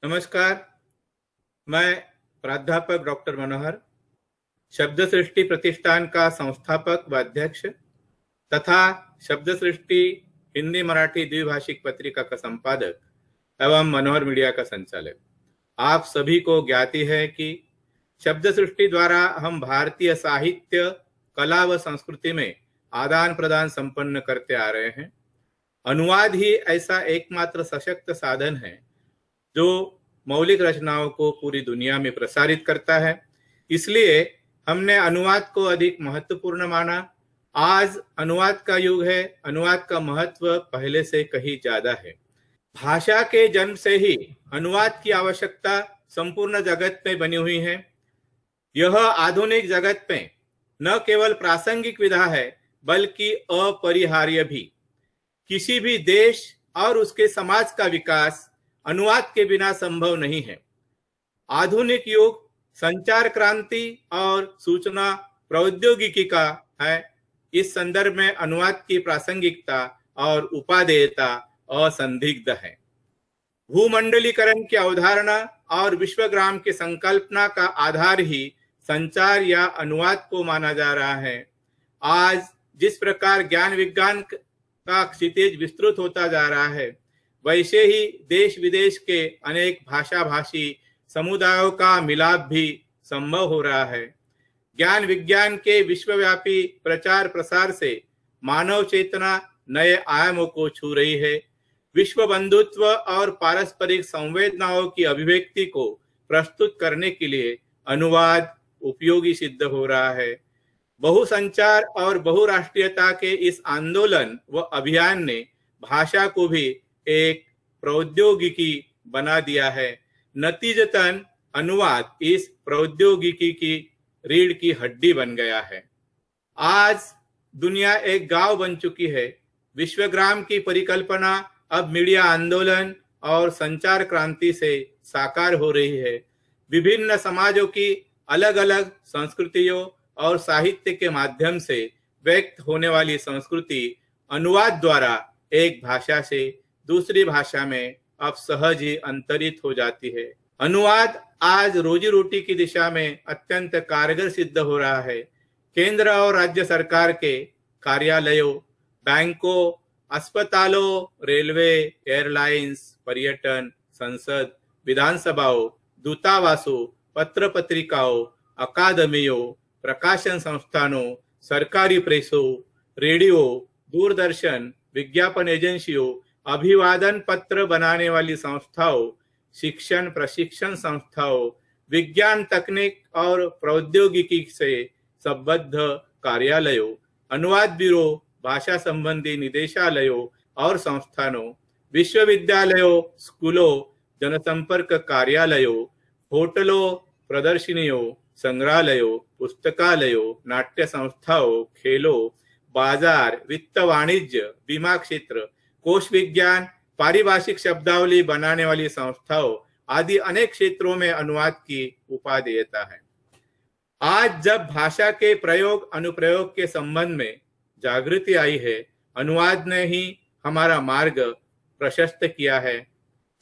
नमस्कार। मैं प्राध्यापक डॉक्टर मनोहर, शब्द सृष्टि प्रतिष्ठान का संस्थापक व अध्यक्ष तथा शब्द सृष्टि हिंदी मराठी द्विभाषिक पत्रिका का संपादक एवं मनोहर मीडिया का संचालक। आप सभी को ज्ञाति है कि शब्द सृष्टि द्वारा हम भारतीय साहित्य, कला व संस्कृति में आदान प्रदान संपन्न करते आ रहे हैं। अनुवाद ही ऐसा एकमात्र सशक्त साधन है जो मौलिक रचनाओं को पूरी दुनिया में प्रसारित करता है। इसलिए हमने अनुवाद को अधिक महत्वपूर्ण माना। आज अनुवाद का युग है। अनुवाद का महत्व पहले से कहीं ज्यादा है। भाषा के जन्म से ही अनुवाद की आवश्यकता संपूर्ण जगत में बनी हुई है। यह आधुनिक जगत में न केवल प्रासंगिक विधा है बल्कि अपरिहार्य भी। किसी भी देश और उसके समाज का विकास अनुवाद के बिना संभव नहीं है। आधुनिक युग संचार क्रांति और सूचना प्रौद्योगिकी का है। इस संदर्भ में अनुवाद की प्रासंगिकता और उपादेयता असंदिग्ध है। भूमंडलीकरण की अवधारणा और विश्वग्राम की संकल्पना का आधार ही संचार या अनुवाद को माना जा रहा है। आज जिस प्रकार ज्ञान विज्ञान का क्षितिज विस्तृत होता जा रहा है, वैसे ही देश विदेश के अनेक भाषा भाषी समुदायों का मिलाप भी संभव हो रहा है। ज्ञान विज्ञान के विश्वव्यापी प्रचार प्रसार से मानव चेतना नए आयामों को छू रही है। विश्व बंधुत्व और पारस्परिक संवेदनाओं की अभिव्यक्ति को प्रस्तुत करने के लिए अनुवाद उपयोगी सिद्ध हो रहा है। बहुसंचार और बहुराष्ट्रीयता के इस आंदोलन व अभियान ने भाषा को भी एक प्रौद्योगिकी बना दिया है। नतीजतन अनुवाद इस प्रौद्योगिकी की रीढ़ की हड्डी बन गया है। आज दुनिया एक गांव बन चुकी है। विश्वग्राम की परिकल्पना अब मीडिया आंदोलन और संचार क्रांति से साकार हो रही है। विभिन्न समाजों की अलग अलग संस्कृतियों और साहित्य के माध्यम से व्यक्त होने वाली संस्कृति अनुवाद द्वारा एक भाषा से दूसरी भाषा में अब सहज ही अंतरित हो जाती है। अनुवाद आज रोजी रोटी की दिशा में अत्यंत कारगर सिद्ध हो रहा है। केंद्र और राज्य सरकार के कार्यालयों, बैंकों, अस्पतालों, रेलवे, एयरलाइंस, पर्यटन, संसद, विधानसभाओं, दूतावासों, पत्र पत्रिकाओं, अकादमियों, प्रकाशन संस्थानों, सरकारी प्रेसों, रेडियो, दूरदर्शन, विज्ञापन एजेंसियों, अभिवादन पत्र बनाने वाली संस्थाओं, शिक्षण प्रशिक्षण संस्थाओं, विज्ञान तकनीक और प्रौद्योगिकी से संबद्ध कार्यालयों, अनुवाद ब्यूरो, भाषा संबंधी निदेशालयों और संस्थानों, विश्वविद्यालयों, स्कूलों, जनसंपर्क कार्यालयों, होटलों, प्रदर्शनियों, संग्रहालयों, पुस्तकालयों, नाट्य संस्थाओं, खेलों, बाजार, वित्त वाणिज्य, बीमा क्षेत्र, कोश विज्ञान, पारिभाषिक शब्दावली बनाने वाली संस्थाओं आदि अनेक क्षेत्रों में अनुवाद की उपादेयता है। आज जब भाषा के प्रयोग अनुप्रयोग के संबंध में जागृति आई है, अनुवाद ने ही हमारा मार्ग प्रशस्त किया है।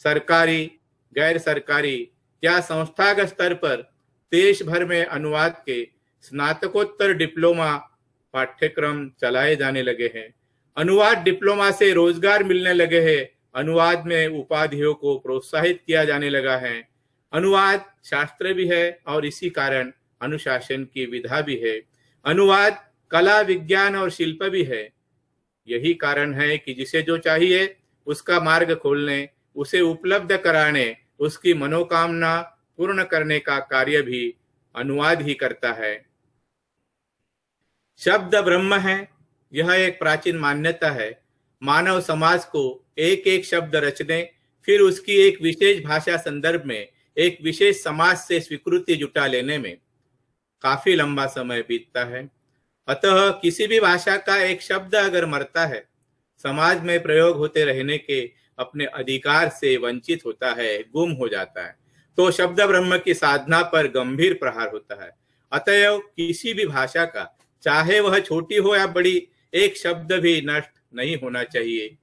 सरकारी, गैर सरकारी या संस्थागत स्तर पर देश भर में अनुवाद के स्नातकोत्तर डिप्लोमा पाठ्यक्रम चलाए जाने लगे हैं। अनुवाद डिप्लोमा से रोजगार मिलने लगे हैं। अनुवाद में उपाधियों को प्रोत्साहित किया जाने लगा है। अनुवाद शास्त्र भी है और इसी कारण अनुशासन की विधा भी है। अनुवाद कला, विज्ञान और शिल्प भी है। यही कारण है कि जिसे जो चाहिए उसका मार्ग खोलने, उसे उपलब्ध कराने, उसकी मनोकामना पूर्ण करने का कार्य भी अनुवाद ही करता है। शब्द ब्रह्म है, यह एक प्राचीन मान्यता है। मानव समाज को एक एक शब्द रचने, फिर उसकी एक विशेष भाषा संदर्भ में एक विशेष समाज से स्वीकृति जुटा लेने में काफी लंबा समय बीतता है। अतः किसी भी भाषा का एक शब्द अगर मरता है, समाज में प्रयोग होते रहने के अपने अधिकार से वंचित होता है, गुम हो जाता है, तो शब्द ब्रह्म की साधना पर गंभीर प्रहार होता है। अतएव किसी भी भाषा का, चाहे वह छोटी हो या बड़ी, एक शब्द भी नष्ट नहीं होना चाहिए।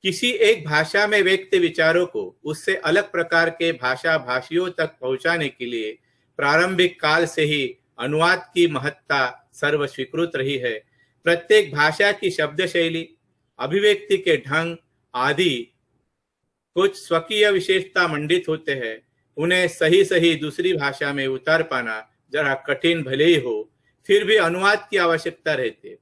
किसी एक भाषा में व्यक्त विचारों को उससे अलग प्रकार के भाषा भाषियों तक पहुंचाने के लिए प्रारंभिक काल से ही अनुवाद की महत्ता सर्व स्वीकृत रही है। प्रत्येक भाषा की शब्द शैली, अभिव्यक्ति के ढंग आदि कुछ स्वकीय विशेषता मंडित होते हैं। उन्हें सही सही दूसरी भाषा में उतार पाना जरा कठिन भले ही हो, फिर भी अनुवाद की आवश्यकता रहती है।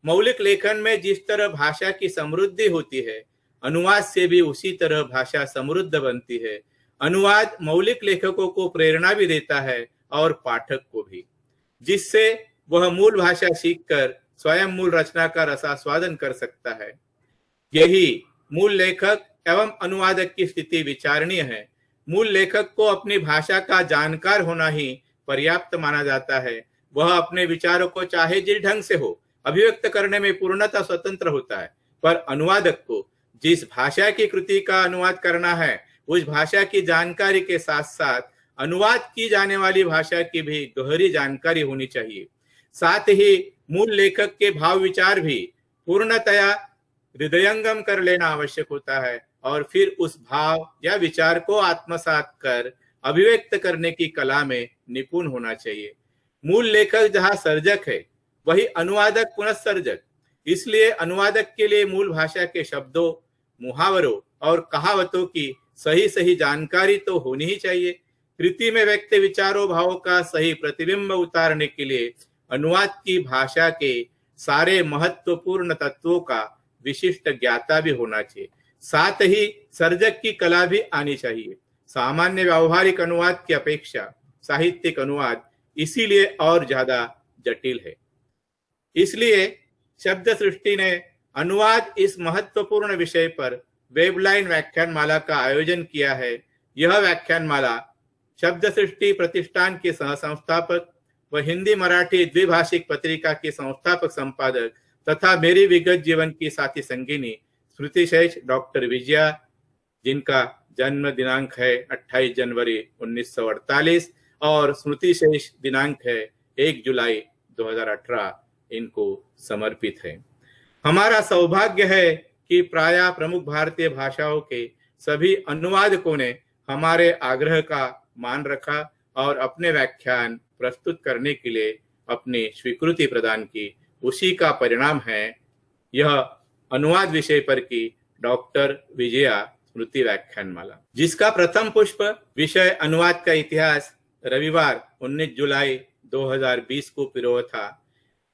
मौलिक लेखन में जिस तरह भाषा की समृद्धि होती है, अनुवाद से भी उसी तरह भाषा समृद्ध बनती है। अनुवाद मौलिक लेखकों को प्रेरणा भी देता है और पाठक को भी, जिससे वह मूल भाषा सीखकर स्वयं मूल रचना का रसास्वादन कर सकता है। यही मूल लेखक एवं अनुवादक की स्थिति विचारणीय है। मूल लेखक को अपनी भाषा का जानकार होना ही पर्याप्त माना जाता है। वह अपने विचारों को चाहे जिस ढंग से हो अभिव्यक्त करने में पूर्णतः स्वतंत्र होता है, पर अनुवादक को जिस भाषा की कृति का अनुवाद करना है उस भाषा की जानकारी के साथ साथ अनुवाद की जाने वाली भाषा की भी गहरी जानकारी होनी चाहिए। साथ ही मूल लेखक के भाव विचार भी पूर्णतया हृदयंगम कर लेना आवश्यक होता है और फिर उस भाव या विचार को आत्मसात कर अभिव्यक्त करने की कला में निपुण होना चाहिए। मूल लेखक जहाँ सर्जक है वही अनुवादक पुनः सर्जक। इसलिए अनुवादक के लिए मूल भाषा के शब्दों, मुहावरों और कहावतों की सही सही जानकारी तो होनी ही चाहिए। कृति में व्यक्त विचारों भावों का सही प्रतिबिंब उतारने के लिए अनुवाद की भाषा के सारे महत्वपूर्ण तत्वों का विशिष्ट ज्ञाता भी होना चाहिए। साथ ही सर्जक की कला भी आनी चाहिए। सामान्य व्यावहारिक अनुवाद की अपेक्षा साहित्यिक अनुवाद इसीलिए और ज्यादा जटिल है। इसलिए शब्द सृष्टि ने अनुवाद इस महत्वपूर्ण विषय पर वेबलाइन व्याख्यानमाला का आयोजन किया है। यह व्याख्यानमाला शब्द सृष्टि प्रतिष्ठान के सह संस्थापक व हिंदी मराठी द्विभाषिक पत्रिका के संस्थापक संपादक तथा मेरी विगत जीवन की साथी संगिनी स्मृति शेष डॉक्टर विजया, जिनका जन्म दिनांक है 28 जनवरी 1948 और स्मृति शेष दिनांक है 1 जुलाई 2018, इनको समर्पित है। हमारा सौभाग्य है कि प्रायः प्रमुख भारतीय भाषाओं के सभी अनुवादकों ने हमारे आग्रह का मान रखा और अपने व्याख्यान प्रस्तुत करने के लिए अपनी स्वीकृति प्रदान की। उसी का परिणाम है यह अनुवाद विषय पर की डॉक्टर विजया स्मृति व्याख्यानमाला, जिसका प्रथम पुष्प विषय अनुवाद का इतिहास रविवार 19 जुलाई 2020 को पिरोआ था।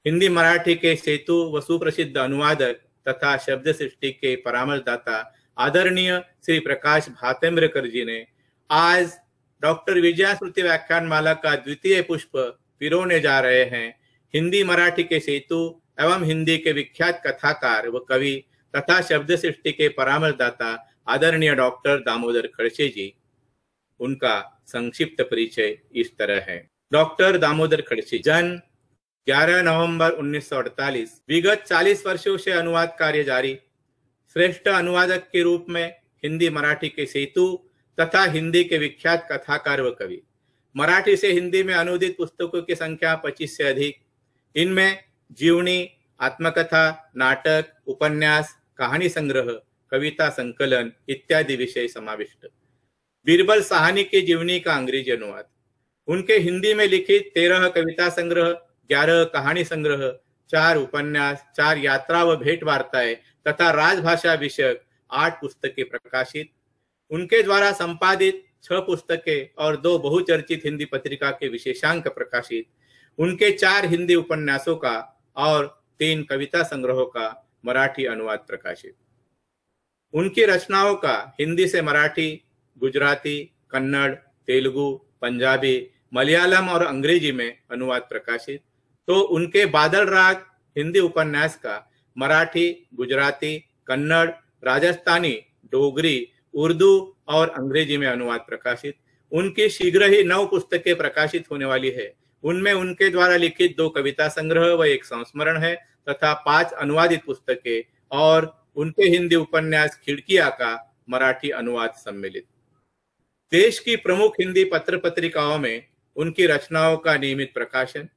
हिंदी मराठी के सेतु व सुप्रसिद्ध अनुवादक तथा शब्द सृष्टि के परामर्शदाता आदरणीय श्री प्रकाश भातेम्रकर जी ने आज डॉक्टर विजया स्मृति व्याख्यानमाला का द्वितीय पुष्प पिरोने जा रहे हैं। हिंदी मराठी के सेतु एवं हिंदी के विख्यात कथाकार व कवि तथा शब्द सृष्टि के परामर्शदाता आदरणीय डॉक्टर दामोदर खड़से जी। उनका संक्षिप्त परिचय इस तरह है। डॉक्टर दामोदर खड़से, जन्म 11 नवंबर 1948, विगत 40 वर्षों से अनुवाद कार्य जारी। श्रेष्ठ अनुवादक के रूप में हिंदी मराठी के सेतु तथा हिंदी के विख्यात कथाकार व कवि। मराठी से हिंदी में अनुदित पुस्तकों की संख्या 25 से अधिक। इनमें जीवनी, आत्मकथा, नाटक, उपन्यास, कहानी संग्रह, कविता संकलन इत्यादि विषय समाविष्ट। बीरबल साहनी की जीवनी का अंग्रेजी अनुवाद, उनके हिंदी में लिखित 13 कविता संग्रह, 11 कहानी संग्रह, 4 उपन्यास, 4 यात्रा व भेंट वार्ताएं तथा राजभाषा विषयक 8 पुस्तकें प्रकाशित। उनके द्वारा संपादित 6 पुस्तकें और 2 बहुचर्चित हिंदी पत्रिका के विशेषांक प्रकाशित। उनके 4 हिंदी उपन्यासों का और 3 कविता संग्रहों का मराठी अनुवाद प्रकाशित। उनकी रचनाओं का हिंदी से मराठी, गुजराती, कन्नड़, तेलुगु, पंजाबी, मलयालम और अंग्रेजी में अनुवाद प्रकाशित। तो उनके बादल राग हिंदी उपन्यास का मराठी, गुजराती, कन्नड़, राजस्थानी, डोगरी, उर्दू और अंग्रेजी में अनुवाद प्रकाशित। उनकी शीघ्र ही 9 पुस्तकें प्रकाशित होने वाली है। उनमें उनके द्वारा लिखित 2 कविता संग्रह व 1 संस्मरण है तथा 5 अनुवादित पुस्तकें और उनके हिंदी उपन्यास खिड़कियां का मराठी अनुवाद सम्मिलित। देश की प्रमुख हिंदी पत्र पत्रिकाओं में उनकी रचनाओं का नियमित प्रकाशन,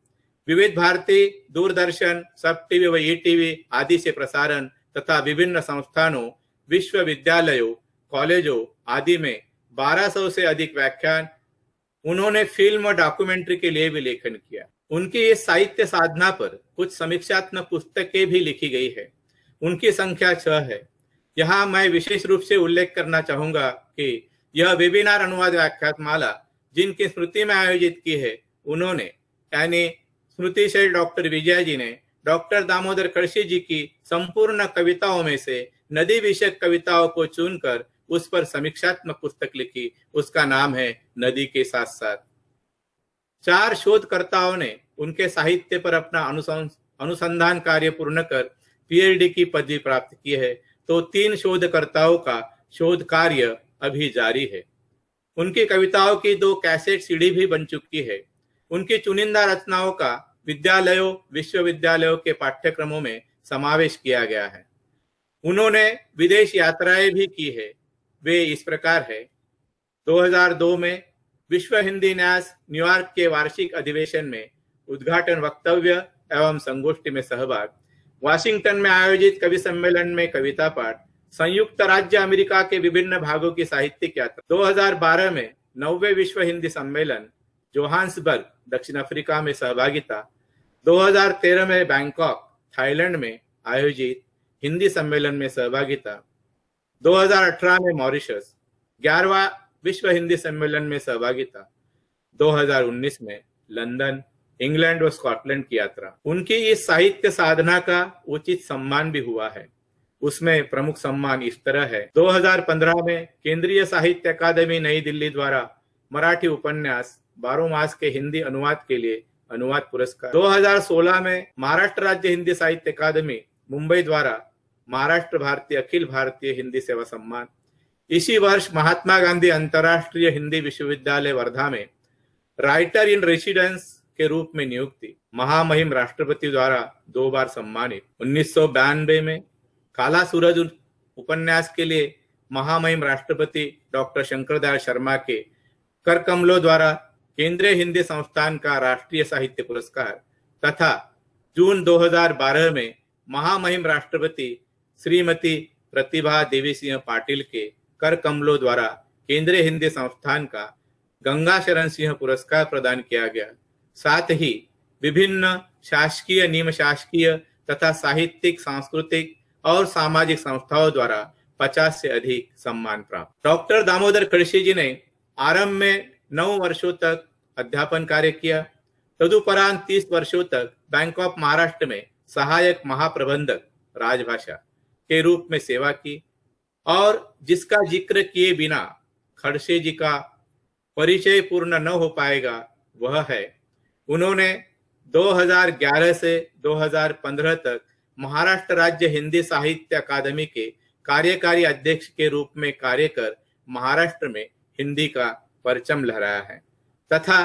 विविध भारती, दूरदर्शन, सब टीवी व ई टीवी आदि से प्रसारण तथा विभिन्न संस्थानों विश्वविद्यालयों, कॉलेजों आदि में 1200 से अधिक व्याख्यान, उन्होंने फिल्म और डॉक्यूमेंट्री के लिए भी लेखन किया। उनकी इस साहित्य साधना पर कुछ समीक्षात्मक पुस्तकें भी लिखी गई है। उनकी संख्या 6 है। यहाँ मैं विशेष रूप से उल्लेख करना चाहूंगा कि यह वेबिनार अनुवाद व्याख्यानमाला जिनकी स्मृति में आयोजित की है, उन्होंने यानी स्मृति से डॉक्टर विजय जी ने डॉक्टर दामोदर खड़से जी की संपूर्ण कविताओं में से नदी विषयक कविताओं को चुनकर उस पर समीक्षात्मक पुस्तक लिखी। उसका नाम है नदी के साथ साथ। 4 शोधकर्ताओं ने उनके साहित्य पर अपना अनुसंधान कार्य पूर्ण कर पीएचडी की पदवी प्राप्त की है, तो 3 शोधकर्ताओं का शोध कार्य अभी जारी है। उनकी कविताओं की 2 कैसेट सीडी भी बन चुकी है। उनकी चुनिंदा रचनाओं का विद्यालयों, विश्वविद्यालयों के पाठ्यक्रमों में समावेश किया गया है। उन्होंने विदेश यात्राएं भी की है। वे इस प्रकार है: 2002 में विश्व हिंदी न्यास न्यूयॉर्क के वार्षिक अधिवेशन में उद्घाटन वक्तव्य एवं संगोष्ठी में सहभाग, वाशिंगटन में आयोजित कवि सम्मेलन में कविता पाठ, संयुक्त राज्य अमेरिका के विभिन्न भागों की साहित्यिक यात्रा, 2012 में 9वें विश्व हिंदी सम्मेलन जोहान्सबर्ग दक्षिण अफ्रीका में सहभागिता, 2013 में बैंकॉक थाईलैंड में आयोजित हिंदी सम्मेलन में सहभागिता, 2018 में मॉरिशस 11वां विश्व हिंदी सम्मेलन में सहभागिता, 2019 में लंदन, इंग्लैंड और स्कॉटलैंड की यात्रा। उनकी इस साहित्य साधना का उचित सम्मान भी हुआ है। उसमें प्रमुख सम्मान इस तरह है: 2015 में केंद्रीय साहित्य अकादमी नई दिल्ली द्वारा मराठी उपन्यास 12 मास के हिंदी अनुवाद के लिए अनुवाद पुरस्कार, 2016 में महाराष्ट्र राज्य हिंदी साहित्य अकादमी मुंबई द्वारा महाराष्ट्र भारतीय अखिल भारतीय हिंदी सेवा सम्मान, इसी वर्ष महात्मा गांधी अंतर्राष्ट्रीय हिंदी विश्वविद्यालय वर्धा में राइटर इन रेसिडेंस के रूप में नियुक्ति, महामहिम राष्ट्रपति द्वारा 2 बार सम्मानित, 1992 में काला सूरज उपन्यास के लिए महामहिम राष्ट्रपति डॉक्टर शंकरदयाल शर्मा के कर कमलों द्वारा केंद्रीय हिंदी संस्थान का राष्ट्रीय साहित्य पुरस्कार तथा जून 2012 में महामहिम राष्ट्रपति श्रीमती प्रतिभा देवी सिंह पाटिल के कर कमलों द्वारा केंद्रीय हिंदी संस्थान का गंगा शरण सिंह पुरस्कार प्रदान किया गया। साथ ही विभिन्न शासकीय, निम शासकीय तथा साहित्यिक, सांस्कृतिक और सामाजिक संस्थाओं द्वारा 50 से अधिक सम्मान प्राप्त। डॉक्टर दामोदर खड़से जी ने आरंभ में 9 वर्षों तक अध्यापन कार्य किया। तदुपरांत 30 वर्षों तक बैंक ऑफ महाराष्ट्र में सहायक महाप्रबंधक राजभाषा के रूप में सेवा की, और जिसका जिक्र किए बिना खड़से जी का परिचय पूर्ण न हो पाएगा वह है, उन्होंने 2011 से 2015 तक महाराष्ट्र राज्य हिंदी साहित्य अकादमी के कार्यकारी अध्यक्ष के रूप में कार्य कर महाराष्ट्र में हिंदी का परचम लहराया है तथा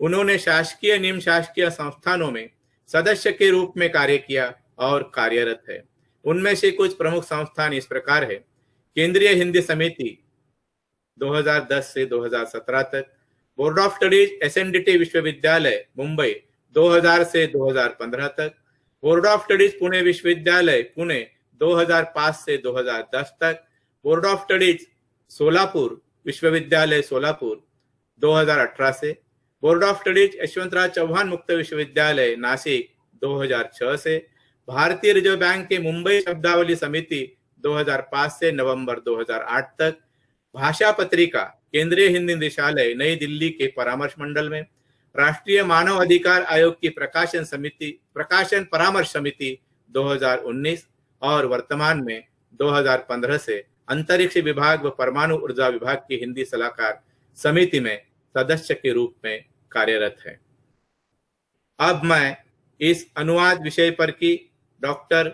उन्होंने शासकीय, निम शासकीय संस्थानों में सदस्य के रूप में कार्य किया और कार्यरत है। उनमें से कुछ प्रमुख संस्थान इस प्रकार है: केंद्रीय हिंदी समिति 2010 से 2017 तक, बोर्ड ऑफ स्टडीज एसएनडीटी विश्वविद्यालय मुंबई 2000 से 2015 तक, बोर्ड ऑफ स्टडीज पुणे विश्वविद्यालय पुणे 2005 से 2010 तक, बोर्ड ऑफ स्टडीज सोलापुर विश्वविद्यालय सोलापुर 2018 से, board of studies Yashwantrao Chavan मुक्त विश्वविद्यालय नासिक 2006 से, भारतीय रिजर्व बैंक के मुंबई शब्दावली समिति 2005 से नवंबर 2008 तक, भाषा पत्रिका केंद्रीय हिंदी निदेशालय नई दिल्ली के परामर्श मंडल में, राष्ट्रीय मानव अधिकार आयोग की प्रकाशन परामर्श समिति 2019 और वर्तमान में 2015 से अंतरिक्ष विभाग व परमाणु ऊर्जा विभाग की हिंदी सलाहकार समिति में सदस्य के रूप में कार्यरत है। अब मैं इस अनुवाद विषय पर की डॉक्टर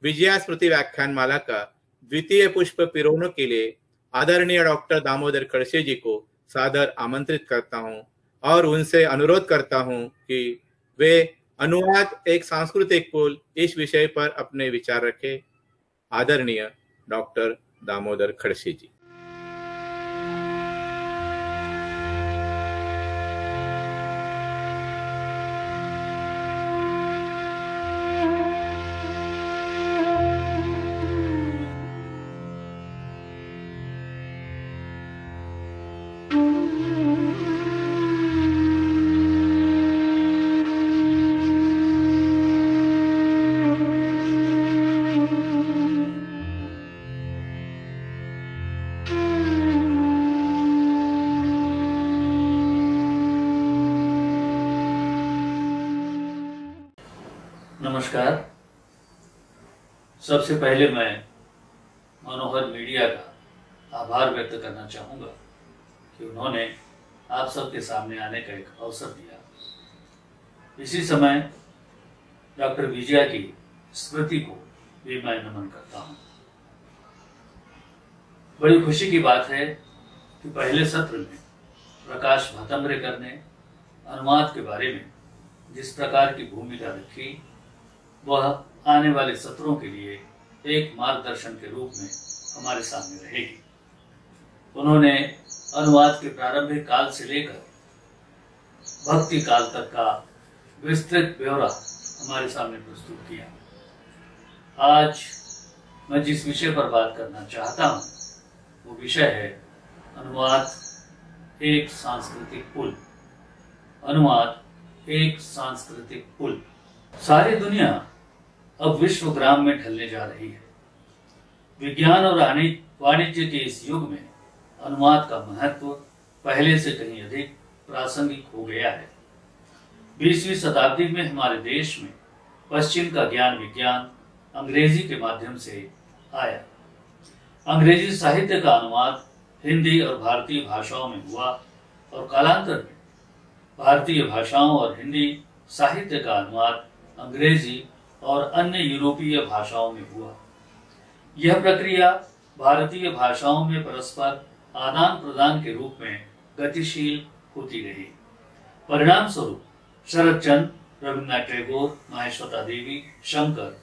विजया स्मृति व्याख्यानमाला का द्वितीय पुष्प पिरोने के लिए आदरणीय डॉक्टर दामोदर खड़से जी को सादर आमंत्रित करता हूं और उनसे अनुरोध करता हूं कि वे अनुवाद एक सांस्कृतिक पुल इस विषय पर अपने विचार रखें। आदरणीय डॉक्टर दामोदर खड़से जी। नमस्कार। सबसे पहले मैं मनोहर मीडिया का आभार व्यक्त करना चाहूँगा कि उन्होंने आप सबके सामने आने का एक अवसर दिया। इसी समय डॉक्टर विजया की स्मृति को भी मैं नमन करता हूँ। बड़ी खुशी की बात है कि पहले सत्र में प्रकाश भातम्ब्रेकर ने अनुवाद के बारे में जिस प्रकार की भूमिका रखी, वह आने वाले सत्रों के लिए एक मार्गदर्शन के रूप में हमारे सामने रहेगी। उन्होंने अनुवाद के प्रारंभिक काल से लेकर भक्ति काल तक का विस्तृत ब्यौरा हमारे सामने प्रस्तुत किया। आज मैं जिस विषय पर बात करना चाहता हूँ वो विषय है अनुवाद एक सांस्कृतिक पुल। अनुवाद एक सांस्कृतिक पुल। सारी दुनिया अब विश्वग्राम में ढलने जा रही है। विज्ञान और वाणिज्य के इस युग में अनुवाद का महत्व पहले से कहीं अधिक प्रासंगिक हो गया है। 20वीं शताब्दी में हमारे देश में पश्चिम का ज्ञान विज्ञान अंग्रेजी के माध्यम से आया। अंग्रेजी साहित्य का अनुवाद हिंदी और भारतीय भाषाओं में हुआ और कालांतर में भारतीय भाषाओं और हिंदी साहित्य का अनुवाद अंग्रेजी और अन्य यूरोपीय भाषाओं में हुआ। यह प्रक्रिया भारतीय भाषाओं में परस्पर आदान प्रदान के रूप में गतिशील होती रही। परिणाम स्वरूप शरदचंद्र, रविन्द्रनाथ टैगोर, माहेश्वता देवी, शंकर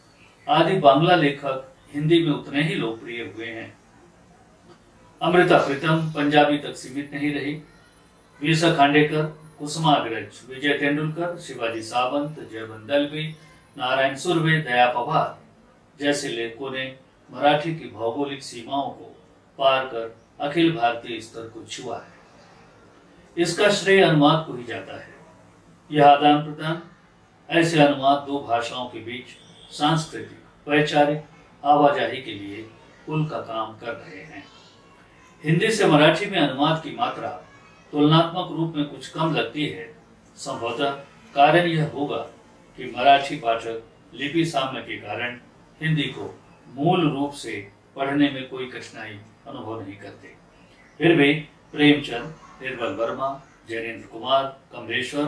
आदि बांग्ला लेखक हिंदी में उतने ही लोकप्रिय हुए हैं। अमृता प्रीतम पंजाबी तक सीमित नहीं रही। वीसा खांडेकर, कुसुमाग्रज, विजय तेंदुलकर, शिवाजी सावंत, जयवंत दलवी, नारायण सुर्वे, दया पवार जैसे लेखकों ने मराठी की भौगोलिक सीमाओं को पार कर अखिल भारतीय स्तर को छुआ है। इसका श्रेय अनुवाद को ही जाता है। यह आदान प्रदान ऐसे अनुवाद दो भाषाओं के बीच सांस्कृतिक वैचारिक आवाजाही के लिए पुल का काम कर रहे हैं। हिंदी से मराठी में अनुवाद की मात्रा तुलनात्मक रूप में कुछ कम लगती है। संभवतः कारण यह होगा कि मराठी पाठक लिपि साम्य के कारण हिंदी को मूल रूप से पढ़ने में कोई कठिनाई अनुभव नहीं करते। फिर भी प्रेमचंद, निर्मल वर्मा, जयेंद्र कुमार, कमलेश्वर,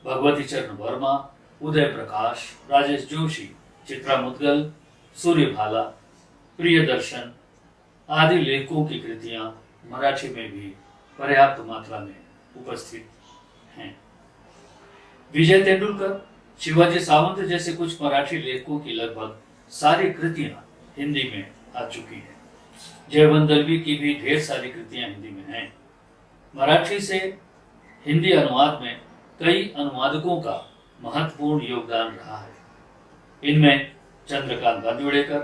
भगवती चरण वर्मा, उदय प्रकाश, राजेश जोशी, चित्रा मुदगल, सूर्यभाला, प्रियदर्शन आदि लेखकों की कृतियां मराठी में भी पर्याप्त मात्रा में उपस्थित हैं। विजय तेंदुलकर, शिवाजी सावंत जैसे कुछ मराठी लेखकों की लगभग सारी कृतियां हिंदी में आ चुकी हैं। जयवंत दलवी की भी ढेर सारी कृतियां हिंदी में हैं। मराठी से हिंदी अनुवाद में कई अनुवादकों का महत्वपूर्ण योगदान रहा है। इनमें चंद्रकांत बांदिवडेकर,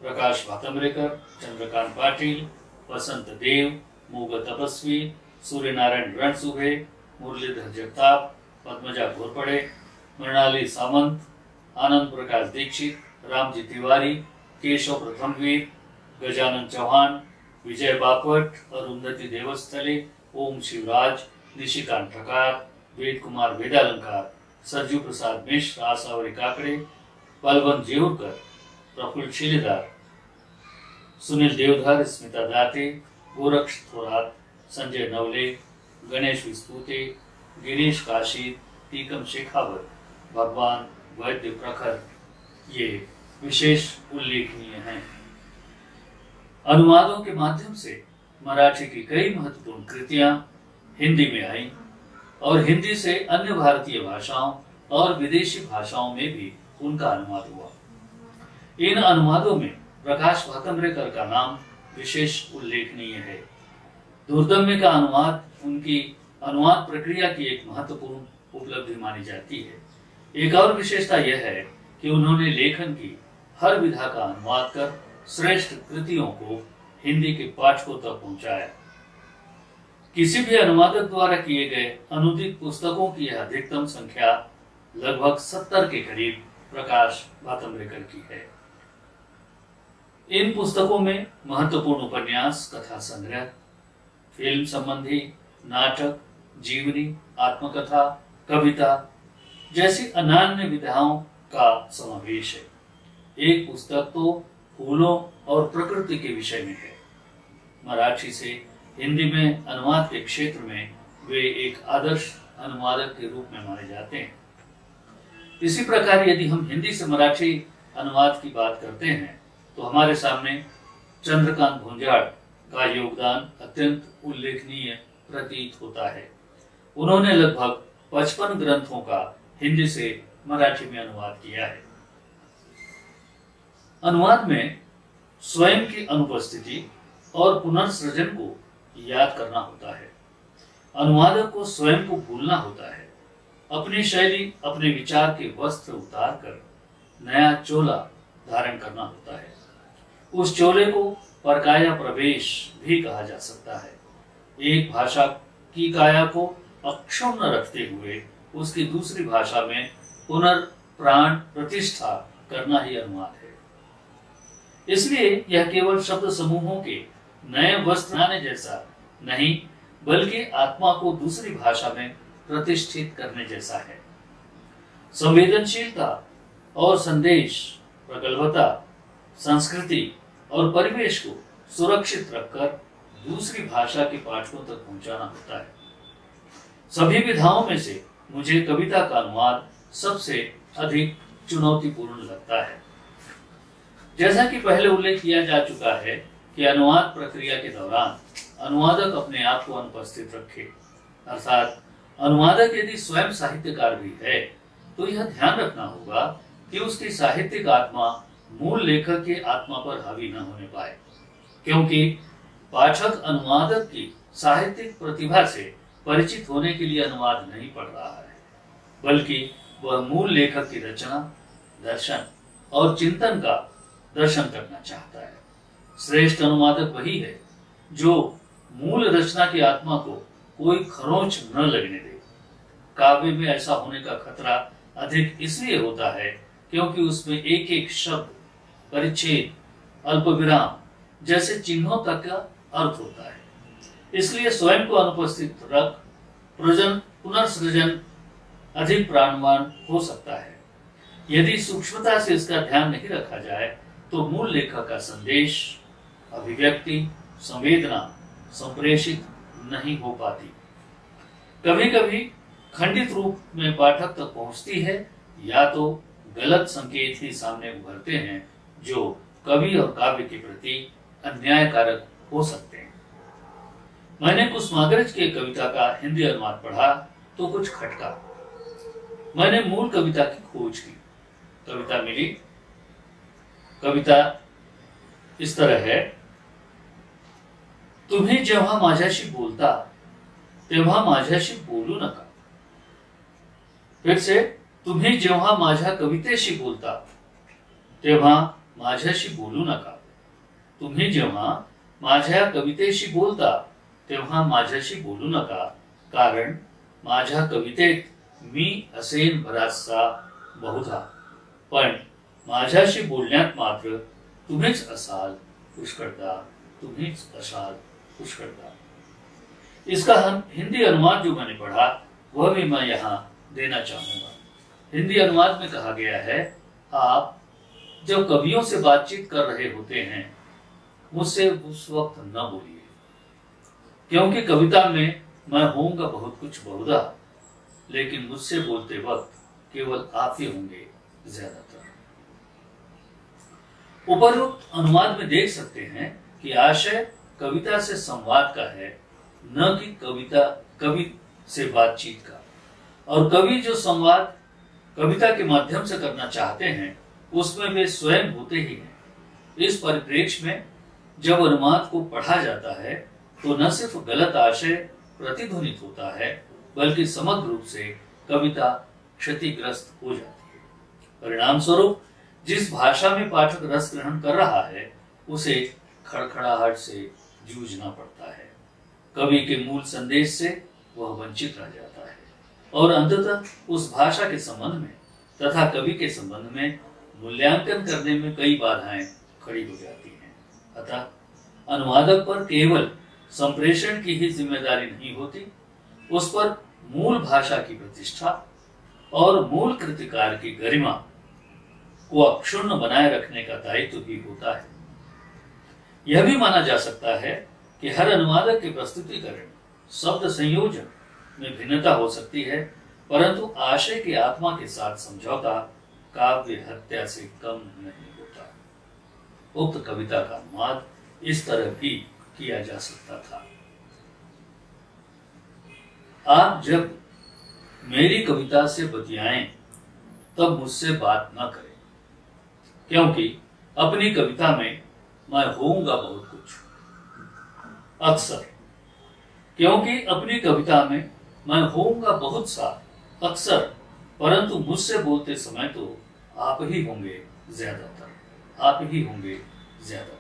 प्रकाश भातम्ब्रेकर, चंद्रकांत पाटिल, वसंत देव, मूग तपस्वी, सूर्यनारायण रणसुभे, मुरलीधर जगताप, पद्मजा घोरपड़े, मृणाली सामंत, आनंद प्रकाश दीक्षित, रामजी तिवारी, केशव प्रथमवीर, गजानन चौहान, विजय बापट, अरुंधति देवस्थले, ओम शिवराज, निशिकांत ठकार, वेद कुमार वेदालंकार, सरजू प्रसाद मिश्र, आसावरी काकड़े, बलवंत जेऊरकर, प्रफुल्ल शिलेदार, सुनील देवधर, स्मिता दाते, गोरक्ष थोरात, संजय नवले, गणेश विस्तुते, गिरीश काशी, टीकम शेखावत, भगवान वैद्य प्रखर ये विशेष उल्लेखनीय हैं। अनुवादों के माध्यम से मराठी की कई महत्वपूर्ण कृतियां हिंदी में आईं और हिंदी से अन्य भारतीय भाषाओं और विदेशी भाषाओं में भी उनका अनुवाद हुआ। इन अनुवादों में प्रकाश भातम्ब्रेकर का नाम विशेष उल्लेखनीय है। दुर्दम्य का अनुवाद उनकी अनुवाद प्रक्रिया की एक महत्वपूर्ण उपलब्धि मानी जाती है। एक और विशेषता यह है कि उन्होंने लेखन की हर विधा का अनुवाद कर श्रेष्ठ कृतियों को हिंदी के पाठकों तक पहुंचाया। किसी भी अनुवादक द्वारा किए गए अनुदित पुस्तकों की यह अधिकतम संख्या लगभग 70 के करीब प्रकाश भातम्ब्रेकर की है। इन पुस्तकों में महत्वपूर्ण उपन्यास, कथा संग्रह, फिल्म संबंधी नाटक, जीवनी, आत्मकथा, कविता जैसी अनन्य विधाओं का समावेश है। एक पुस्तक तो फूलों और प्रकृति के विषय में है। मराठी से हिंदी में अनुवाद के क्षेत्र में वे एक आदर्श अनुवादक के रूप में माने जाते हैं। इसी प्रकार यदि हम हिंदी से मराठी अनुवाद की बात करते हैं तो हमारे सामने चंद्रकांत भुंजाड़ का योगदान अत्यंत उल्लेखनीय प्रतीत होता है। उन्होंने लगभग 55 ग्रंथों का हिंदी से मराठी में अनुवाद किया है। अनुवाद में स्वयं की अनुपस्थिति और पुनर्सृजन को याद करना होता है। अनुवादक को स्वयं को भूलना होता है, अपनी शैली, अपने विचार के वस्त्र उतार कर नया चोला धारण करना होता है। उस चोले को परकाया प्रवेश भी कहा जा सकता है। एक भाषा की काया को अक्षुण्ण रखते हुए उसकी दूसरी भाषा में पुनर्प्राण प्रतिष्ठा करना ही अनुवाद है। इसलिए यह केवल शब्द समूहों के नए वस्त्र बनाने जैसा नहीं, बल्कि आत्मा को दूसरी भाषा में प्रतिष्ठित करने जैसा है। संवेदनशीलता और संदेश, प्रगल्भता, संस्कृति और परिवेश को सुरक्षित रखकर दूसरी भाषा के पाठकों तक पहुंचाना होता है। सभी विधाओं में से मुझे कविता का अनुवाद सबसे अधिक चुनौतीपूर्ण लगता है। जैसा कि पहले उल्लेख किया जा चुका है कि अनुवाद प्रक्रिया के दौरान अनुवादक अपने आप को अनुपस्थित रखे, अर्थात अनुवादक यदि स्वयं साहित्यकार भी है तो यह ध्यान रखना होगा कि उसकी साहित्यिक आत्मा मूल लेखक की आत्मा पर हावी न होने पाए, क्योंकि पाठक अनुवादक की साहित्यिक प्रतिभा से परिचित होने के लिए अनुवाद नहीं पढ़ रहा है, बल्कि वह मूल लेखक की रचना, दर्शन और चिंतन का दर्शन करना चाहता है। श्रेष्ठ अनुवादक वही है जो मूल रचना की आत्मा को कोई खरोंच न लगने दे। काव्य में ऐसा होने का खतरा अधिक इसलिए होता है क्योंकि उसमें एक एक शब्द, परिच्छेद, अल्पविराम जैसे चिन्हों तक का अर्थ होता है। इसलिए स्वयं को अनुपस्थित रख पुनर्सृजन अधिक प्राणवान हो सकता है। यदि सूक्ष्मता से इसका ध्यान नहीं रखा जाए तो मूल लेखक का संदेश, अभिव्यक्ति, संवेदना संप्रेषित नहीं हो पाती। कभी कभी खंडित रूप में पाठक तक पहुंचती है, या तो गलत संकेत ही सामने उभरते हैं जो कवि और काव्य के प्रति अन्यायकारक हो सकते हैं। मैंने कुसुमाग्रज की कविता का हिंदी अनुवाद पढ़ा तो कुछ खटका। मैंने मूल कविता की खोज की, कविता मिली। कविता इस तरह है: तुम्ही जेव्हा माझ्याशी बोलता तेव्हा माझ्याशी बोलू नका। फिर से, तुम्ही जेव्हा माझ्या कवितेशी बोलता तेव्हा माझ्याशी बोलू नका। तुम्ही जेव्हा माझ्या कवितेशी बोलता तेव्हा माझ्याशी बोलू नका, कारण माझ्या कवितेत मी असेन बराचसा बहुधा, पण माझ्याशी बोलण्यात मात्र तुम्हीच असाल पुष्कळदा, तुम्हीच असाल पुष्कळदा। इसका हिंदी अनुवाद जो मैंने पढ़ा वह भी मैं यहाँ देना चाहूंगा। हिंदी अनुवाद में कहा गया है, आप जब कवियों से बातचीत कर रहे होते हैं मुझसे उस वक्त न बोलिए, क्योंकि कविता में मैं होऊंगा बहुत कुछ बहुधा, लेकिन मुझसे बोलते वक्त केवल आप ही होंगे ज्यादातर। उपरोक्त अनुवाद में देख सकते हैं कि आशय कविता से संवाद का है, न कि कविता कवि से बातचीत का। और कवि जो संवाद कविता के माध्यम से करना चाहते हैं उसमें वे स्वयं होते ही हैं। इस परिप्रेक्ष्य में जब अनुवाद को पढ़ा जाता है तो न सिर्फ गलत आशय प्रतिध्वनित होता है, बल्कि समग्र रूप से कविता क्षतिग्रस्त हो जाती है। परिणाम स्वरूप जिस भाषा में पाठक रस ग्रहण कर रहा है उसे खड़खड़ाहट से जूझना पड़ता है। कवि के मूल संदेश से वह वंचित रह जाता है और अंततः उस भाषा के संबंध में तथा कवि के संबंध में मूल्यांकन करने में कई बाधाएं खड़ी हो जाती हैं। अतः अनुवादक पर केवल संप्रेषण की ही जिम्मेदारी नहीं होती, उस पर मूल भाषा की प्रतिष्ठा और मूल कृतिकार की गरिमा को अक्षुण्ण बनाए रखने का दायित्व भी होता है। यह भी माना जा सकता है कि हर अनुवादक के प्रस्तुतिकरण, शब्द संयोजन में भिन्नता हो सकती है, परंतु आशय की आत्मा के साथ समझौता काव्य हत्या से कम नहीं होता। उक्त कविता का अनुवाद इस तरह भी किया जा सकता था। आप जब मेरी कविता से बतियाएं तब मुझसे बात न करें, क्योंकि अपनी कविता में मैं होऊंगा बहुत कुछ। अक्सर, क्योंकि अपनी कविता में मैं होऊंगा बहुत सा अक्सर, परंतु मुझसे बोलते समय तो आप ही होंगे ज्यादातर, आप ही होंगे ज्यादातर।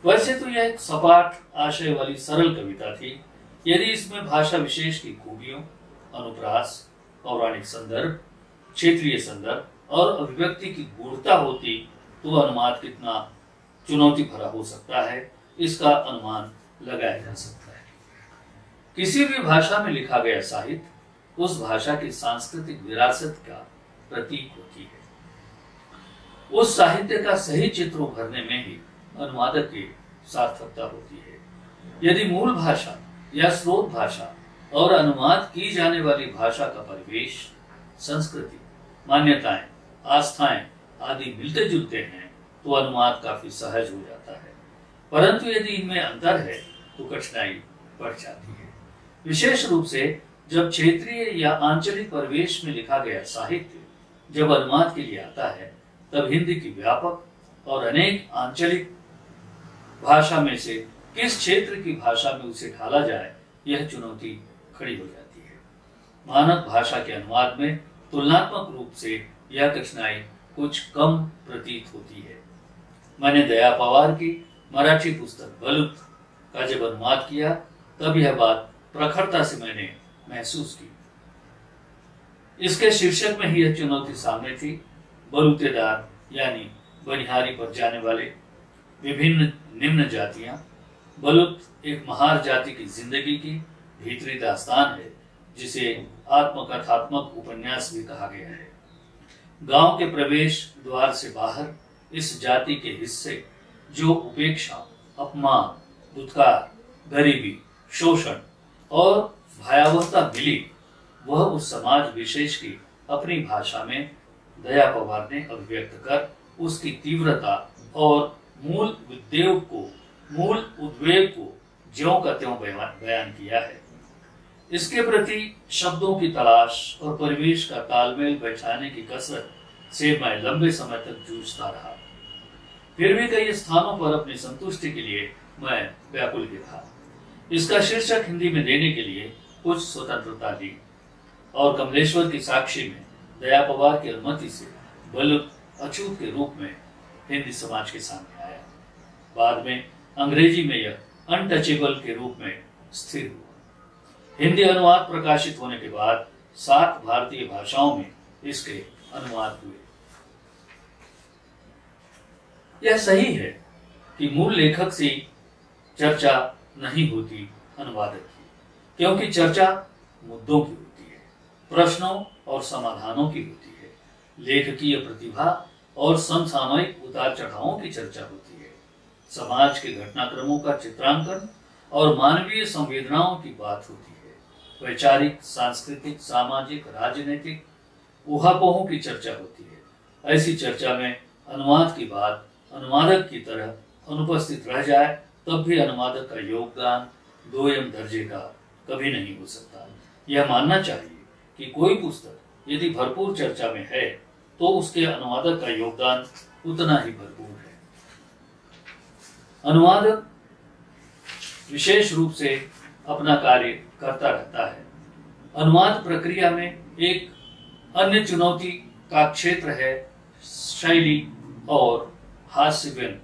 वैसे तो यह एक सपाट आशय वाली सरल कविता थी। यदि इसमें भाषा विशेष की खूबियों, अनुप्रास, पौराणिक संदर्भ, क्षेत्रीय संदर्भ और अभिव्यक्ति की गूढ़ता होती तो अनुवाद कितना चुनौती भरा हो सकता है, इसका अनुमान लगाया जा सकता है। किसी भी भाषा में लिखा गया साहित्य उस भाषा की सांस्कृतिक विरासत का प्रतीक होती है। उस साहित्य का सही चित्र उभरने में ही अनुवादक की सार्थकता होती है। यदि मूल भाषा या स्रोत भाषा और अनुवाद की जाने वाली भाषा का परिवेश, संस्कृति, मान्यताएं, आस्थाएं आदि मिलते जुलते हैं तो अनुवाद काफी सहज हो जाता है, परंतु यदि इनमें अंतर है तो कठिनाई बढ़ जाती है। विशेष रूप से जब क्षेत्रीय या आंचलिक परिवेश में लिखा गया साहित्य जब अनुवाद के लिए आता है, तब हिंदी की व्यापक और अनेक आंचलिक भाषा में से किस क्षेत्र की भाषा में उसे ढाला जाए, यह चुनौती खड़ी हो जाती है। मानक भाषा के अनुवाद में तुलनात्मक रूप से यह कठिनाई कुछ कम प्रतीत होती है। मैंने दया पवार की मराठी पुस्तक बलूत का जब अनुवाद किया तब यह बात प्रखरता से मैंने महसूस की। इसके शीर्षक में ही यह चुनौती सामने थी। बलूतेदार यानी बनिहारी पर जाने वाले विभिन्न निम्न जातियां। बलूत एक महार जाति की जिंदगी की भीतरी दास्तान है, जिसे आत्मकथात्मक उपन्यास भी कहा गया है। गांव के प्रवेश द्वार से बाहर इस जाति के हिस्से जो उपेक्षा, अपमान, दुत्कार, गरीबी, शोषण और भयावहता मिली, वह उस समाज विशेष की अपनी भाषा में दया पवार ने अभिव्यक्त कर उसकी तीव्रता और मूल उद्वेग को ज्यों का त्यों बयान किया है। इसके प्रति शब्दों की तलाश और परिवेश का तालमेल बैठाने की कसरत से मैं लंबे समय तक जूझता रहा। फिर भी कई स्थानों पर अपनी संतुष्टि के लिए मैं व्याकुल भी था। इसका शीर्षक हिंदी में देने के लिए कुछ स्वतंत्रता दी और कमलेश्वर की साक्षी में दया पवार की अनुमति से बलूत अछूत के रूप में हिंदी समाज के सामने आया। बाद में अंग्रेजी में यह अनटचेबल के रूप में स्थिर हुआ। हिंदी अनुवाद प्रकाशित होने के बाद 7 भारतीय भाषाओं में इसके अनुवाद हुए। यह सही है कि मूल लेखक से चर्चा नहीं होती अनुवादक की, क्योंकि चर्चा मुद्दों की होती है, प्रश्नों और समाधानों की होती है, लेखकीय प्रतिभा और समसामयिक उतार चढ़ावों की चर्चा होती है, समाज के घटनाक्रमों का चित्रांकन और मानवीय संवेदनाओं की बात होती है, वैचारिक, सांस्कृतिक, सामाजिक, राजनीतिक ऊहापोहों की चर्चा होती है। ऐसी चर्चा में अनुवाद की बात अनुवादक की तरह अनुपस्थित रह जाए तब भी अनुवादक का योगदान दोयम दर्जे का कभी नहीं हो सकता। यह मानना चाहिए कि कोई पुस्तक यदि भरपूर चर्चा में है तो उसके अनुवादक का योगदान उतना ही भरपूर है। अनुवादक विशेष रूप से अपना कार्य करता रहता है। अनुवाद प्रक्रिया में एक अन्य चुनौती का क्षेत्र है शैली और हास्य व्यंग।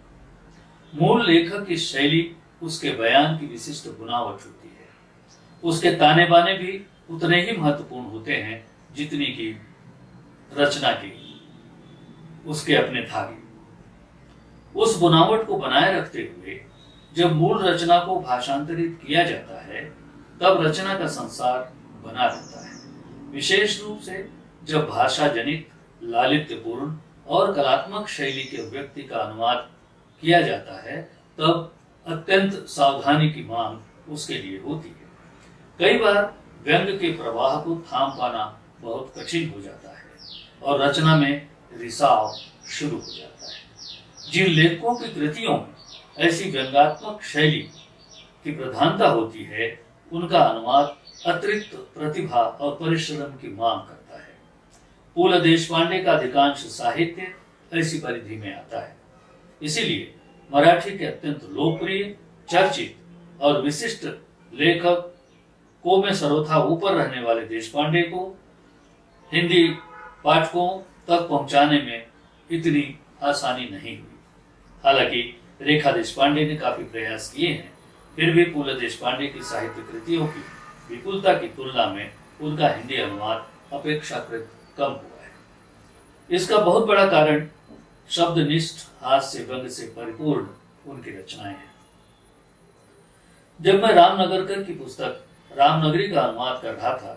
मूल लेखक की शैली उसके बयान की विशिष्ट बुनावट होती है। उसके ताने बाने भी उतने ही महत्वपूर्ण होते हैं जितनी की रचना की उसके अपने धागे। उस बुनावट को बनाए रखते हुए जब मूल रचना को भाषांतरित किया जाता है तब रचना का संसार बना रहता है। विशेष रूप से जब भाषा जनित, लालित्यपूर्ण और कलात्मक शैली के व्यक्ति का अनुवाद किया जाता है तब अत्यंत सावधानी की मांग उसके लिए होती है। कई बार व्यंग के प्रवाह को थाम पाना बहुत कठिन हो जाता है और रचना में रिसाव शुरू हो जाता है। जिन लेखकों की कृतियों में ऐसी व्यंग्यात्मक शैली की प्रधानता होती है उनका अनुवाद अतिरिक्त प्रतिभा और परिश्रम की मांग करता है। पूल देशपांडे का अधिकांश साहित्य ऐसी परिधि में आता है। इसीलिए मराठी के अत्यंत लोकप्रिय, चर्चित और विशिष्ट लेखकों में सर्वथा ऊपर रहने वाले देशपांडे को हिंदी पाठकों तक पहुंचाने में इतनी आसानी नहीं हुई। हालांकि रेखा देशपांडे ने काफी प्रयास किए हैं, फिर भी पूल देशपांडे की साहित्य कृतियों की विपुलता की तुलना में उनका हिंदी अनुवाद अपेक्षाकृत कम हुआ है। इसका बहुत बड़ा कारण शब्दनिष्ठ, हास्य, व्यंग से परिपूर्ण उनकी रचनाएं हैं। जब मैं रामनगरकर की पुस्तक रामनगरी का अनुवाद कर रहा था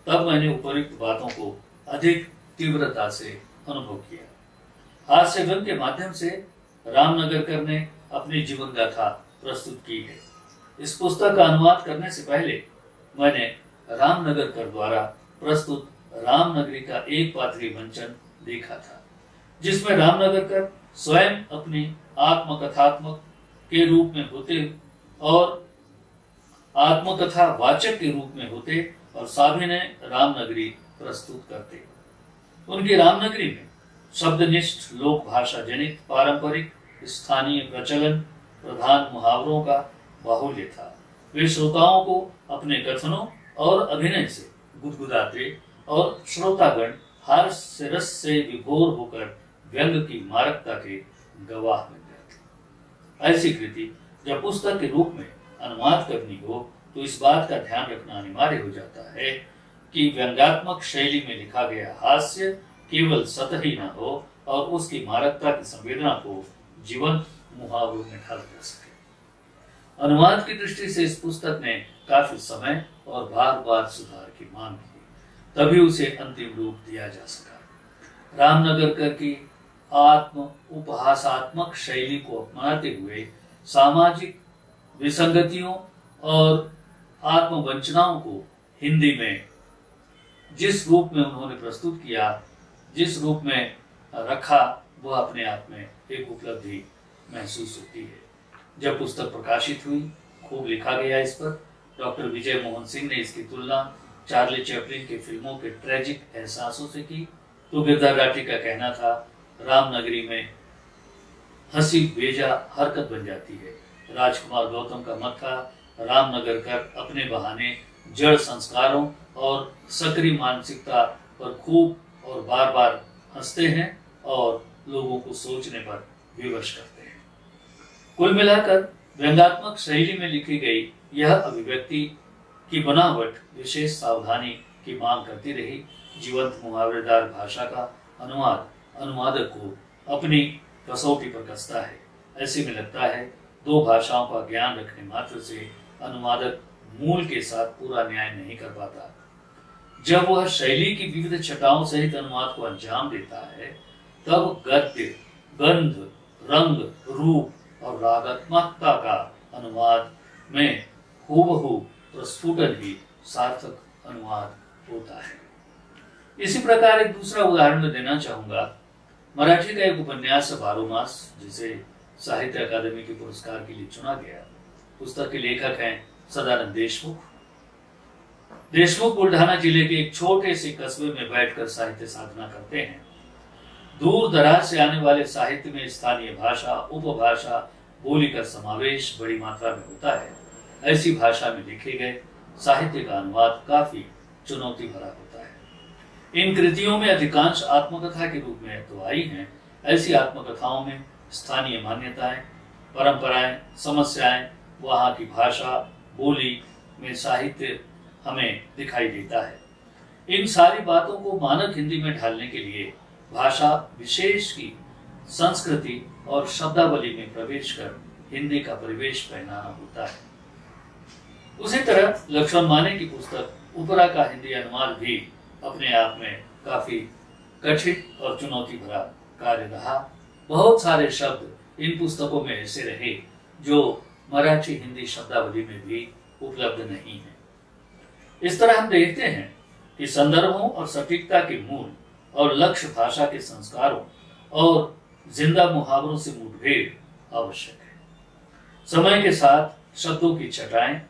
तब मैंने उपर्युक्त बातों को अधिक तीव्रता से अनुभव किया। हास्य व्यंग के माध्यम से रामनगरकर ने अपनी जीवन गाथा प्रस्तुत की है। इस पुस्तक का अनुवाद करने से पहले मैंने रामनगरकर द्वारा प्रस्तुत रामनगरी का एक पात्रीय मंचन देखा था, जिसमें रामनगरकर स्वयं अपनी आत्मकथात्मक के रूप में होते और आत्मकथा वाचक के रूप में होते और साभिनय रामनगरी प्रस्तुत करते। उनकी रामनगरी में शब्दनिष्ठ, लोक भाषा जनित, पारंपरिक, स्थानीय प्रचलन प्रधान मुहावरों का बाहुल्य था। वे श्रोताओं को अपने कथनों और अभिनय से गुदगुदाते और श्रोतागण हास्य रस से विभोर होकर व्यंग की मारकता के गवाह बन जाते। ऐसी कृति जब पुस्तक के रूप में अनुवाद करनी हो तो इस बात का ध्यान रखना अनिवार्य हो जाता है कि व्यंग्यात्मक शैली में लिखा गया हास्य केवल सतही न हो और उसकी मारकता की संवेदना को जीवंत मुहावरों में ढाला जा सके। अनुवाद की दृष्टि से इस पुस्तक ने काफी समय और बार बार सुधार की मांग की, तभी उसे अंतिम रूप दिया जा सका। रामनगरकर की आत्म उपहासात्मक शैली को अपनाते हुए सामाजिक विसंगतियों और आत्मवंचनाओं को हिंदी में जिस रूप में उन्होंने प्रस्तुत किया, जिस रूप में रखा, वह अपने आप में एक उपलब्धि महसूस होती है। जब पुस्तक प्रकाशित हुई, खूब लिखा गया इस पर। डॉक्टर विजय मोहन सिंह ने इसकी तुलना चार्ली चैपलिन के फिल्मों के ट्रेजिक एहसासों से की तो गिरधर राठी का कहना था, रामनगरी में हंसी बेजा हरकत बन जाती है। राजकुमार गौतम का मत था, रामनगरकर अपने बहाने जड़ संस्कारों और सक्रिय मानसिकता पर खूब और बार बार हंसते हैं और लोगों को सोचने पर विवश करते हैं। कुल मिलाकर व्यंग्यात्मक शैली में लिखी गई यह अभिव्यक्ति की बनावट विशेष सावधानी की मांग करती रही। जीवंत मुहावरेदार भाषा का अनुवाद अनुवादक को अपनी कसौटी पर कसता है। ऐसे में लगता है दो भाषाओं का ज्ञान रखने मात्र से अनुवादक मूल के साथ पूरा न्याय नहीं कर पाता। जब वह शैली की विविध छटाओं सहित अनुवाद को अंजाम देता है तब गद्य, गंध, रंग, रूप और रागात्मकता का अनुवाद में हूबहू प्रस्फुटन ही सार्थक अनुवाद होता है। इसी प्रकार एक दूसरा उदाहरण मैं देना चाहूंगा। मराठी का एक उपन्यास 12 मास, जिसे साहित्य अकादमी के पुरस्कार के लिए चुना गया। पुस्तक के लेखक हैं सदानंद देशमुख। देशमुख बुल्ढाना जिले के एक छोटे से कस्बे में बैठकर साहित्य साधना करते हैं। दूर दराज से आने वाले साहित्य में स्थानीय भाषा, उपभाषा, बोली का समावेश बड़ी मात्रा में होता है। ऐसी भाषा में लिखे गए साहित्य का अनुवाद काफी चुनौती भरा होता है। इन कृतियों में अधिकांश आत्मकथा के रूप में तो आई हैं। ऐसी आत्मकथाओं में स्थानीय मान्यताएं, परंपराएं, समस्याएं, वहां की भाषा, बोली में साहित्य हमें दिखाई देता है। इन सारी बातों को मानक हिंदी में ढालने के लिए भाषा विशेष की संस्कृति और शब्दावली में प्रवेश कर हिंदी का परिवेश पहनाना होता है। उसी तरह लक्ष्मण माने की पुस्तक उपरा का हिंदी अनुवाद भी अपने आप में काफी कठिन और चुनौती भरा कार्य रहा। बहुत सारे शब्द इन पुस्तकों में ऐसे रहे जो मराठी हिंदी शब्दावली में भी उपलब्ध नहीं है। इस तरह हम देखते हैं कि संदर्भों और सटीकता के मूल और लक्ष्य भाषा के संस्कारों और जिंदा मुहावरों से मुठभेड़ आवश्यक है। समय के साथ शब्दों की छटाएं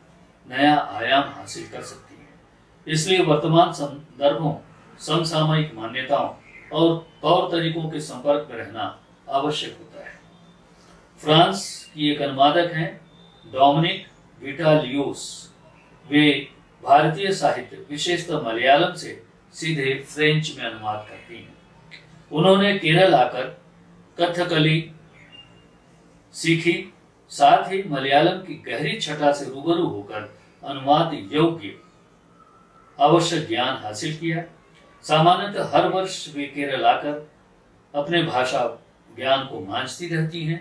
नया आयाम हासिल कर सकती हैं। इसलिए वर्तमान संदर्भों, समसामयिक मान्यताओं और तौर तरीकों के संपर्क में रहना आवश्यक होता है। फ्रांस की एक अनुवादक हैं डोमिनिक विटालियोस। वे भारतीय साहित्य, विशेषतः मलयालम से सीधे फ्रेंच में अनुवाद करती हैं। उन्होंने केरल आकर कथकली सीखी, साथ ही मलयालम की गहरी छटा से रूबरू होकर अनुवाद योग्य आवश्यक ज्ञान हासिल किया। सामान्यतः हर वर्ष वे केरल आकर अपने भाषा ज्ञान को मांझती रहती हैं।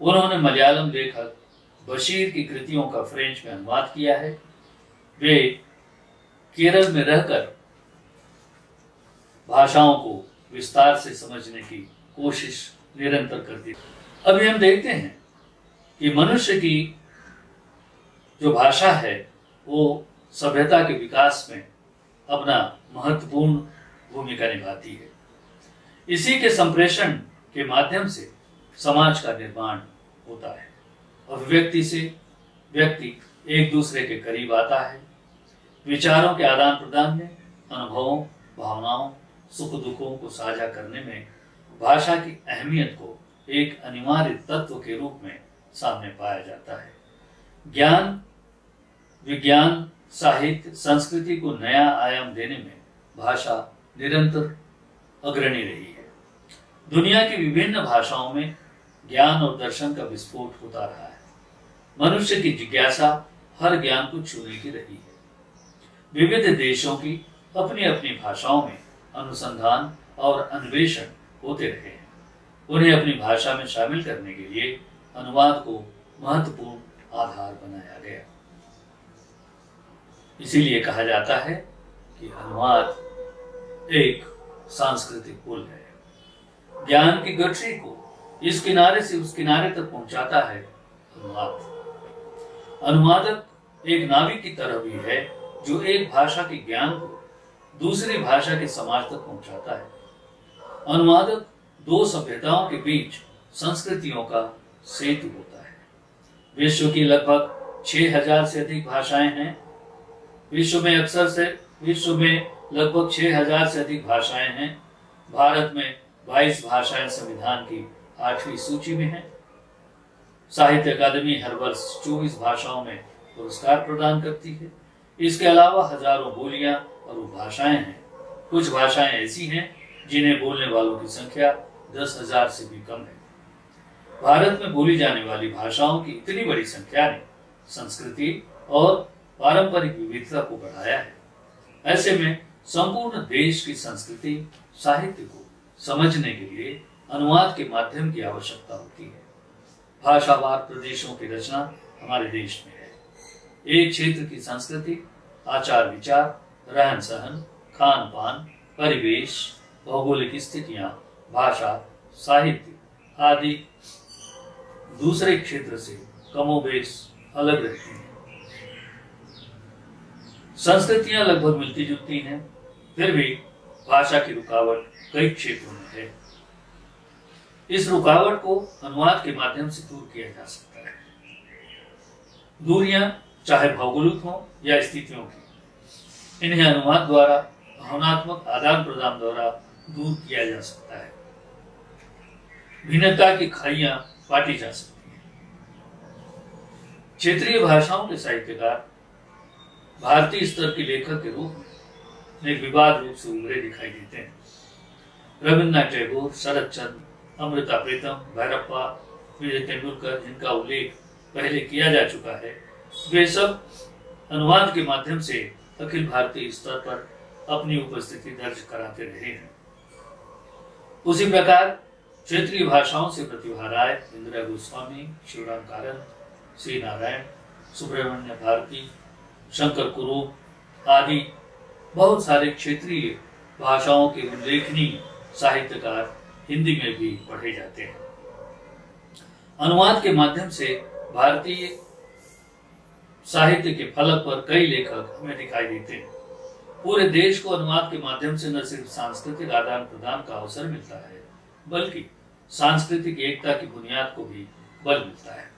उन्होंने मलयालम लेखक बशीर की कृतियों का फ्रेंच में अनुवाद किया है। वे केरल में रहकर भाषाओं को विस्तार से समझने की कोशिश निरंतर करती है। अभी हम देखते हैं कि मनुष्य की जो भाषा है वो सभ्यता के विकास में अपना महत्वपूर्ण भूमिका निभाती है। इसी के संप्रेषण के माध्यम से समाज का निर्माण होता है और व्यक्ति से व्यक्ति एक दूसरे के करीब आता है। विचारों के आदान प्रदान में, अनुभवों, भावनाओं, सुख दुखों को साझा करने में भाषा की अहमियत को एक अनिवार्य तत्व के रूप में सामने पाया जाता है। ज्ञान, विज्ञान, साहित्य, संस्कृति को नया आयाम देने में भाषा निरंतर अग्रणी रही है। दुनिया की विभिन्न भाषाओं में ज्ञान और दर्शन का विस्फोट होता रहा है। मनुष्य की जिज्ञासा हर ज्ञान को छूने की रही है। विविध देशों की अपनी अपनी भाषाओं में अनुसंधान और अन्वेषण होते रहे हैं। उन्हें अपनी भाषा में शामिल करने के लिए अनुवाद को महत्वपूर्ण आधार बनाया गया। इसीलिए कहा जाता है कि अनुवाद एक सांस्कृतिक पुल है। ज्ञान की गठरी को इस किनारे से उस किनारे तक पहुंचाता है अनुवाद। अनुवादक एक नाविक की तरह भी है जो एक भाषा के ज्ञान को दूसरी भाषा के समाज तक पहुंचाता है। अनुवादक दो सभ्यताओं के बीच संस्कृतियों का सेतु होता है। विश्व की लगभग 6000 से अधिक भाषाएं हैं। विश्व में लगभग 6000 से अधिक भाषाएं हैं। भारत में 22 भाषाएं संविधान की 8वीं सूची में हैं। साहित्य अकादमी हर वर्ष 24 भाषाओं में पुरस्कार प्रदान करती है। इसके अलावा हजारों बोलियां और उपभाषाएं हैं। कुछ भाषाएं ऐसी हैं जिन्हें बोलने वालों की संख्या 10,000 से भी कम है। भारत में बोली जाने वाली भाषाओं की इतनी बड़ी संख्या ने संस्कृति और पारंपरिक विविधता को बढ़ाया है। ऐसे में संपूर्ण देश की संस्कृति, साहित्य को समझने के लिए अनुवाद के माध्यम की आवश्यकता होती है। भाषावार प्रदेशों की रचना हमारे देश में है। एक क्षेत्र की संस्कृति, आचार विचार, रहन सहन, खान पान, परिवेश, भौगोलिक स्थितियां, भाषा, साहित्य आदि दूसरे क्षेत्र से कमोबेश अलग रहती हैं। संस्कृतियां लगभग मिलती जुलती हैं, फिर भी भाषा की रुकावट कई क्षेत्रों में है। इस रुकावट को अनुवाद के माध्यम से दूर किया जा सकता है। दूरियां चाहे भौगोलिक हो या स्थितियों की, इन्हें अनुवाद द्वारा, भावनात्मक आदान प्रदान द्वारा दूर किया जा सकता है। भिन्नता की खाइयां पाटी जा सकती हैं। क्षेत्रीय भाषाओं के साहित्यकार भारतीय स्तर के लेखक के रूप में निर्विवाद रूप से उभरे दिखाई देते हैं। रविन्द्रनाथ टैगोर, शरद चंद्र, अमृता प्रीतम, भैरप्पा, विजय तेंदुलकर, जिनका उल्लेख पहले किया जा चुका है, वे सब अनुवाद के माध्यम से अखिल भारतीय स्तर पर अपनी उपस्थिति दर्ज कराते रहे हैं। उसी प्रकार क्षेत्रीय भाषाओं से प्रतिभा राय, इंदिरा गोस्वामी, शिवराम कारंत, सी नारायण, सुब्रमण्य भारती, शंकर कुरूप आदि बहुत सारे क्षेत्रीय भाषाओं के उल्लेखनीय साहित्यकार हिंदी में भी पढ़े जाते हैं। अनुवाद के माध्यम से भारतीय साहित्य के फलक पर कई लेखक हमें दिखाई देते हैं। पूरे देश को अनुवाद के माध्यम से न सिर्फ सांस्कृतिक आदान प्रदान का अवसर मिलता है, बल्कि सांस्कृतिक एकता की बुनियाद को भी बल मिलता है।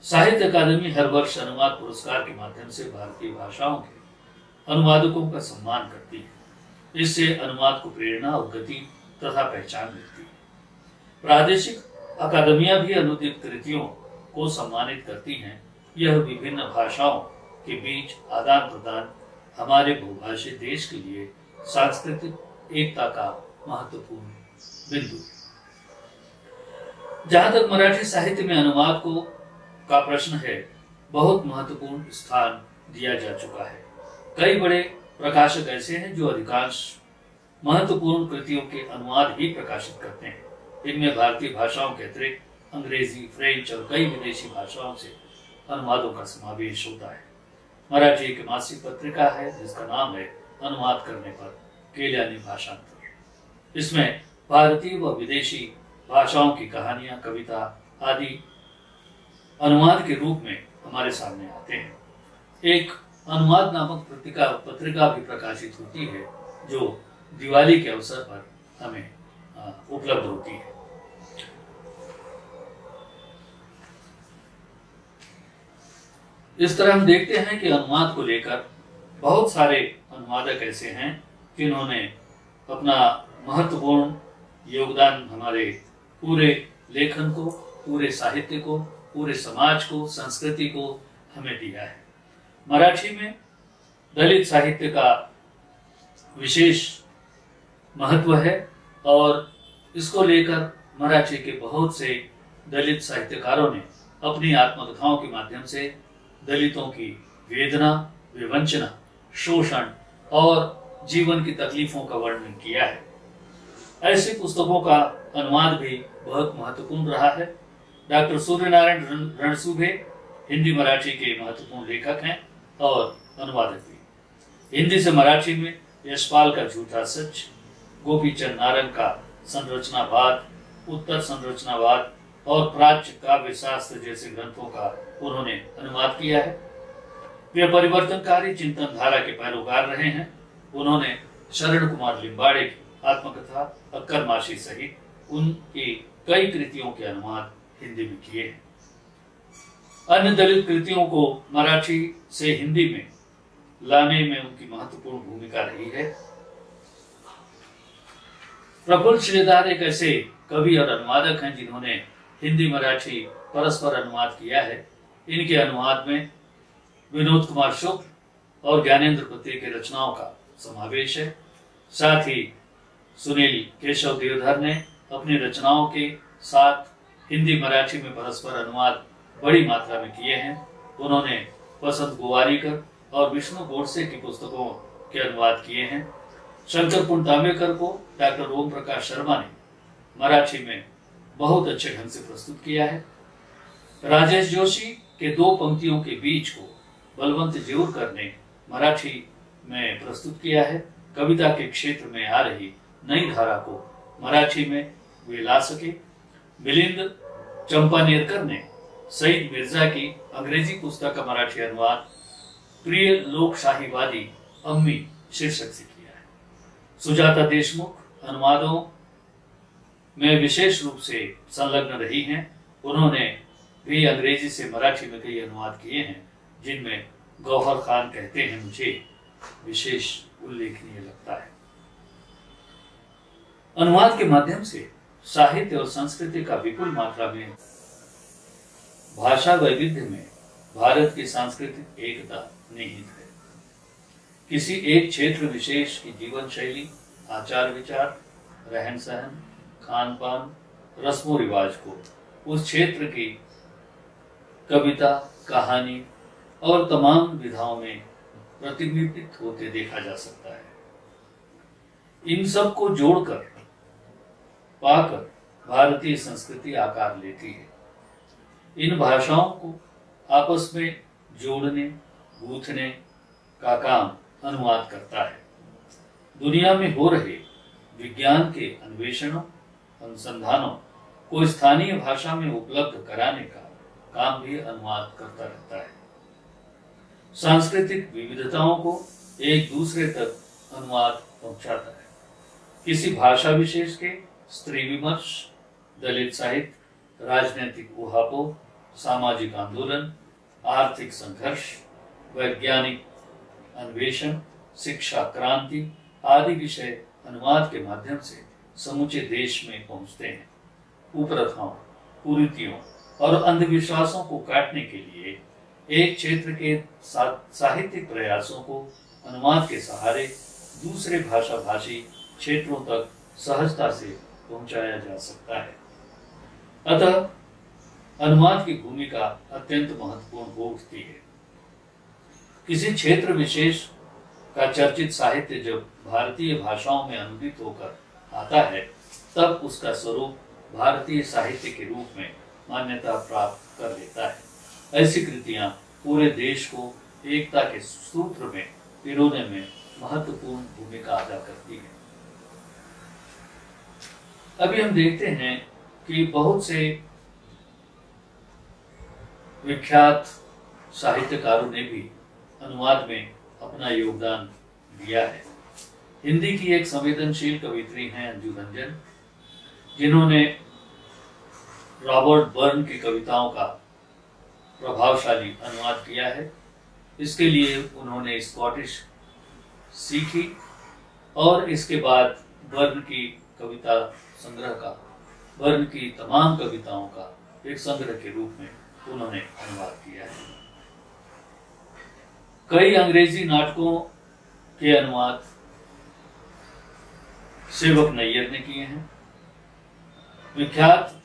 साहित्य अकादमी हर वर्ष अनुवाद पुरस्कार के माध्यम से भारतीय भाषाओं के अनुवादकों का सम्मान करती है। इससे अनुवाद को प्रेरणा और गति तथा पहचान मिलती है। प्रादेशिक अकादमियां भी अनुदित कृतियों को सम्मानित करती हैं। यह विभिन्न भाषाओं के बीच आदान प्रदान हमारे बहुभाषी देश के लिए सांस्कृतिक एकता का महत्वपूर्ण बिंदु है। जहां तक मराठी साहित्य में अनुवाद का प्रश्न है, बहुत महत्वपूर्ण स्थान दिया जा चुका है। कई बड़े प्रकाशक ऐसे हैं जो अधिकांश महत्वपूर्ण कृतियों के अनुवाद ही प्रकाशित करते हैं। इनमें भारतीय भाषाओं के अतिरिक्त अंग्रेजी, फ्रेंच और कई विदेशी भाषाओं से अनुवादों का समावेश होता है। मराठी एक मासिक पत्रिका है जिसका नाम है अनुवाद करने पर केल्यानी भाषांतर। इसमें भारतीय व विदेशी भाषाओं की कहानियां, कविता आदि अनुवाद के रूप में हमारे सामने आते हैं। एक अनुवाद नामक पत्रिका भी प्रकाशित होती है जो दिवाली के अवसर पर हमें उपलब्ध होती है। इस तरह हम देखते हैं कि अनुवाद को लेकर बहुत सारे अनुवादक ऐसे हैं जिन्होंने अपना महत्वपूर्ण योगदान हमारे पूरे लेखन को, पूरे साहित्य को, पूरे समाज को, संस्कृति को हमें दिया है। मराठी में दलित साहित्य का विशेष महत्व है और इसको लेकर मराठी के बहुत से दलित साहित्यकारों ने अपनी आत्मकथाओं के माध्यम से दलितों की वेदना, विवंचना, शोषण और जीवन की तकलीफों का वर्णन किया है। ऐसी पुस्तकों का अनुवाद भी बहुत महत्वपूर्ण रहा है। डॉक्टर सूर्यनारायण रणसूभे हिंदी मराठी के महत्वपूर्ण लेखक हैं और अनुवादक भी। हिंदी से मराठी में यशपाल का झूठा सच, गोपीचंद नारंग का संरचनावाद, उत्तर संरचनावाद और प्राच्य काव्य शास्त्र जैसे ग्रंथों का उन्होंने अनुवाद किया है। वे परिवर्तनकारी चिंतन धारा के पैरोकार रहे हैं। उन्होंने शरण कुमार लिम्बाड़े की आत्मकथा अक्कर माशी सहित उनकी कई कृतियों के अनुवाद हिंदी में किए हैं। अन्य दलित कृतियों को मराठी से हिंदी में लाने में उनकी महत्वपूर्ण भूमिका रही है। प्रफुल्ल श्रीधर एक ऐसे कवि और अनुवादक हैं जिन्होंने हिंदी मराठी परस्पर अनुवाद किया है। इनके अनुवाद में विनोद कुमार शुक्ल और ज्ञानेंद्र पत्री के रचनाओं का समावेश है। साथ ही सुनील केशव देवधर ने अपनी रचनाओं के साथ हिंदी मराठी में परस्पर अनुवाद बड़ी मात्रा में किए हैं। उन्होंने वसंत गोवारीकर और विष्णु गोडसे की पुस्तकों के अनुवाद किए हैं। शंकर पुंटावेकर को डॉक्टर ओम प्रकाश शर्मा ने मराठी में बहुत अच्छे ढंग से प्रस्तुत किया है। राजेश जोशी के दो पंक्तियों के बीच को बलवंत जेऊरकर ने मराठी में प्रस्तुत किया है। कविता के क्षेत्र में आ रही नई धारा को मराठी में वे ला सके। मिलिंद चंपानेरकर ने सईद मिर्जा की अंग्रेजी पुस्तक का मराठी अनुवाद प्रिय लोकशाहीवादी अम्मी शीर्षक से किया है। सुजाता देशमुख अनुवादों में विशेष रूप से संलग्न रही हैं। उन्होंने भी अंग्रेजी से मराठी में कई अनुवाद किए हैं जिनमें गौहर खान कहते हैं मुझे विशेष उल्लेखनीय लगता है। अनुवाद के माध्यम से साहित्य और संस्कृति का विपुल मात्रा में भाषा वैविध्य में भारत की सांस्कृतिक एकता निहित है। किसी एक क्षेत्र विशेष की जीवन शैली, आचार विचार, रहन सहन, खान पान, रस्मों रिवाज को उस क्षेत्र की कविता, कहानी और तमाम विधाओं में प्रतिबिंबित होते देखा जा सकता है। इन सब को जोड़कर पाकर भारतीय संस्कृति आकार लेती है। इन भाषाओं को आपस में जोड़ने, गूंथने का काम अनुवाद करता है। दुनिया में हो रहे विज्ञान के अन्वेषणों अनुसंधानों को स्थानीय भाषा में उपलब्ध कराने का काम भी अनुवाद करता रहता है। सांस्कृतिक विविधताओं को एक दूसरे तक अनुवाद पहुंचाता है। किसी भाषा विशेष के स्त्री विमर्श, दलित साहित्य, राजनीतिक ऊहापोह, सामाजिक आंदोलन, आर्थिक संघर्ष, वैज्ञानिक अन्वेषण, शिक्षा क्रांति आदि विषय अनुवाद के माध्यम से समूचे देश में पहुंचते हैं। कुप्रथाओं, कुरीतियों और अंधविश्वासों को काटने के लिए एक क्षेत्र के साहित्यिक प्रयासों को अनुवाद के सहारे दूसरे भाषा भाषी क्षेत्रों तक सहजता से पहुंचाया जा सकता है। अतः अनुवाद की भूमिका अत्यंत महत्वपूर्ण हो उठती है। किसी क्षेत्र विशेष का चर्चित साहित्य जब भारतीय भाषाओं में अनुदित होकर आता है, तब उसका स्वरूप भारतीय साहित्य के रूप में मान्यता प्राप्त कर लेता है। ऐसी कृतियां पूरे देश को एकता के सूत्र में पिरोने में महत्वपूर्ण भूमिका अदा करती है। अभी हम देखते हैं कि बहुत से विख्यात साहित्यकारों ने भी अनुवाद में अपना योगदान दिया है। हिंदी की एक संवेदनशील कवियत्री हैं अंजू रंजन, जिन्होंने रॉबर्ट बर्न की कविताओं का प्रभावशाली अनुवाद किया है। इसके लिए उन्होंने स्कॉटिश सीखी और इसके बाद बर्न की कविता संग्रह का, बर्न की तमाम कविताओं का एक संग्रह के रूप में उन्होंने अनुवाद किया है। कई अंग्रेजी नाटकों के अनुवाद सेवक नैयर ने किए हैं। विख्यात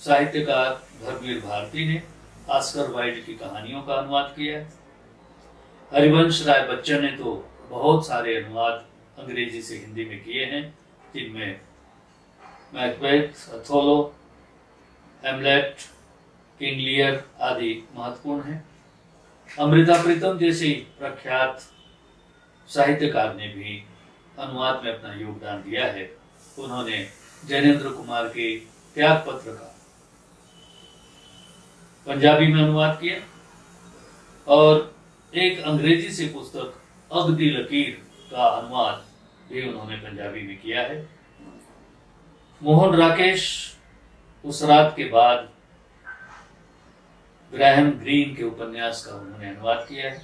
साहित्यकार धर्मवीर भारती ने ऑस्कर वाइल्ड की कहानियों का अनुवाद किया है। हरिवंश राय बच्चन ने तो बहुत सारे अनुवाद अंग्रेजी से हिंदी में किए हैं, जिनमें मैकबेथ, अथोलो, हेमलेट, किंग लियर आदि महत्वपूर्ण हैं। अमृता प्रीतम जैसी प्रख्यात साहित्यकार ने भी अनुवाद में अपना योगदान दिया है। उन्होंने जैनेन्द्र कुमार के त्याग पत्र का पंजाबी में अनुवाद किया और एक अंग्रेजी से पुस्तक अग दी लकीर का अनुवाद भी उन्होंने पंजाबी में किया है। मोहन राकेश उस रात के बाद ग्राहम ग्रीन के उपन्यास का उन्होंने अनुवाद किया है।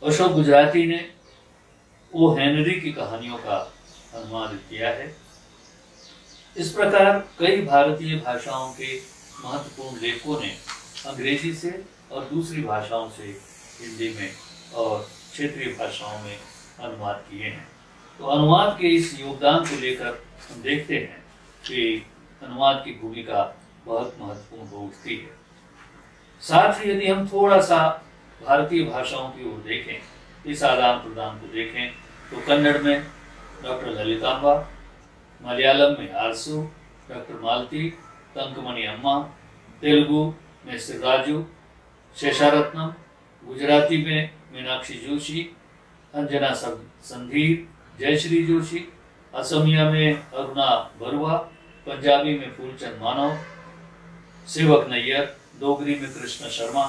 अशोक गुजराती ने ओ हेनरी की कहानियों का अनुवाद किया है। इस प्रकार कई भारतीय भाषाओं के महत्वपूर्ण लेखकों ने अंग्रेजी से और दूसरी भाषाओं से हिंदी में और क्षेत्रीय भाषाओं में अनुवाद किए हैं। तो अनुवाद के इस योगदान को लेकर हम देखते हैं कि अनुवाद की भूमिका बहुत महत्वपूर्ण हो उठती है। साथ ही यदि हम थोड़ा सा भारतीय भाषाओं की ओर देखें, इस आदान प्रदान को देखें, तो कन्नड़ में डॉक्टर ललितांबा, मलयालम में आरसू, डॉक्टर मालती, तंकमणि अम्मा, तेलुगु में सिराजू, शेषारत्नम, गुजराती में मीनाक्षी जोशी, अंजना संधीर, जयश्री जोशी, असमिया में अरुणा बरुआ, पंजाबी में फूलचंद मानव, सेवक नैयर, डोगरी में कृष्ण शर्मा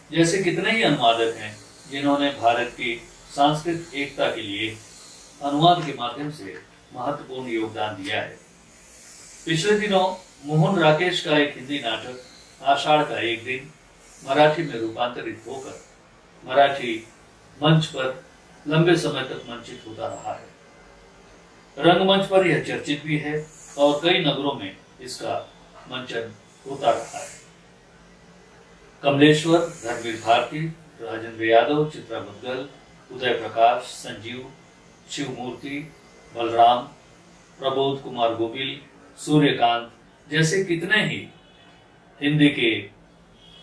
जैसे कितने ही अनुवादक हैं जिन्होंने भारत की सांस्कृतिक एकता के लिए अनुवाद के माध्यम से महत्वपूर्ण योगदान दिया है। पिछले दिनों मोहन राकेश का एक हिंदी नाटक आषाढ़ का एक दिन मराठी में रूपांतरित होकर मराठी मंच पर लंबे समय तक मंचित होता रहा है। रंगमंच पर यह चर्चित भी है और कई नगरों में इसका मंचन होता रहा है। कमलेश्वर, धर्मवीर भारती, राजेंद्र यादव, चित्रा बदगल, उदय प्रकाश, संजीव, शिवमूर्ति, बलराम, प्रबोध कुमार गोविल, सूर्यकांत जैसे कितने ही हिंदी के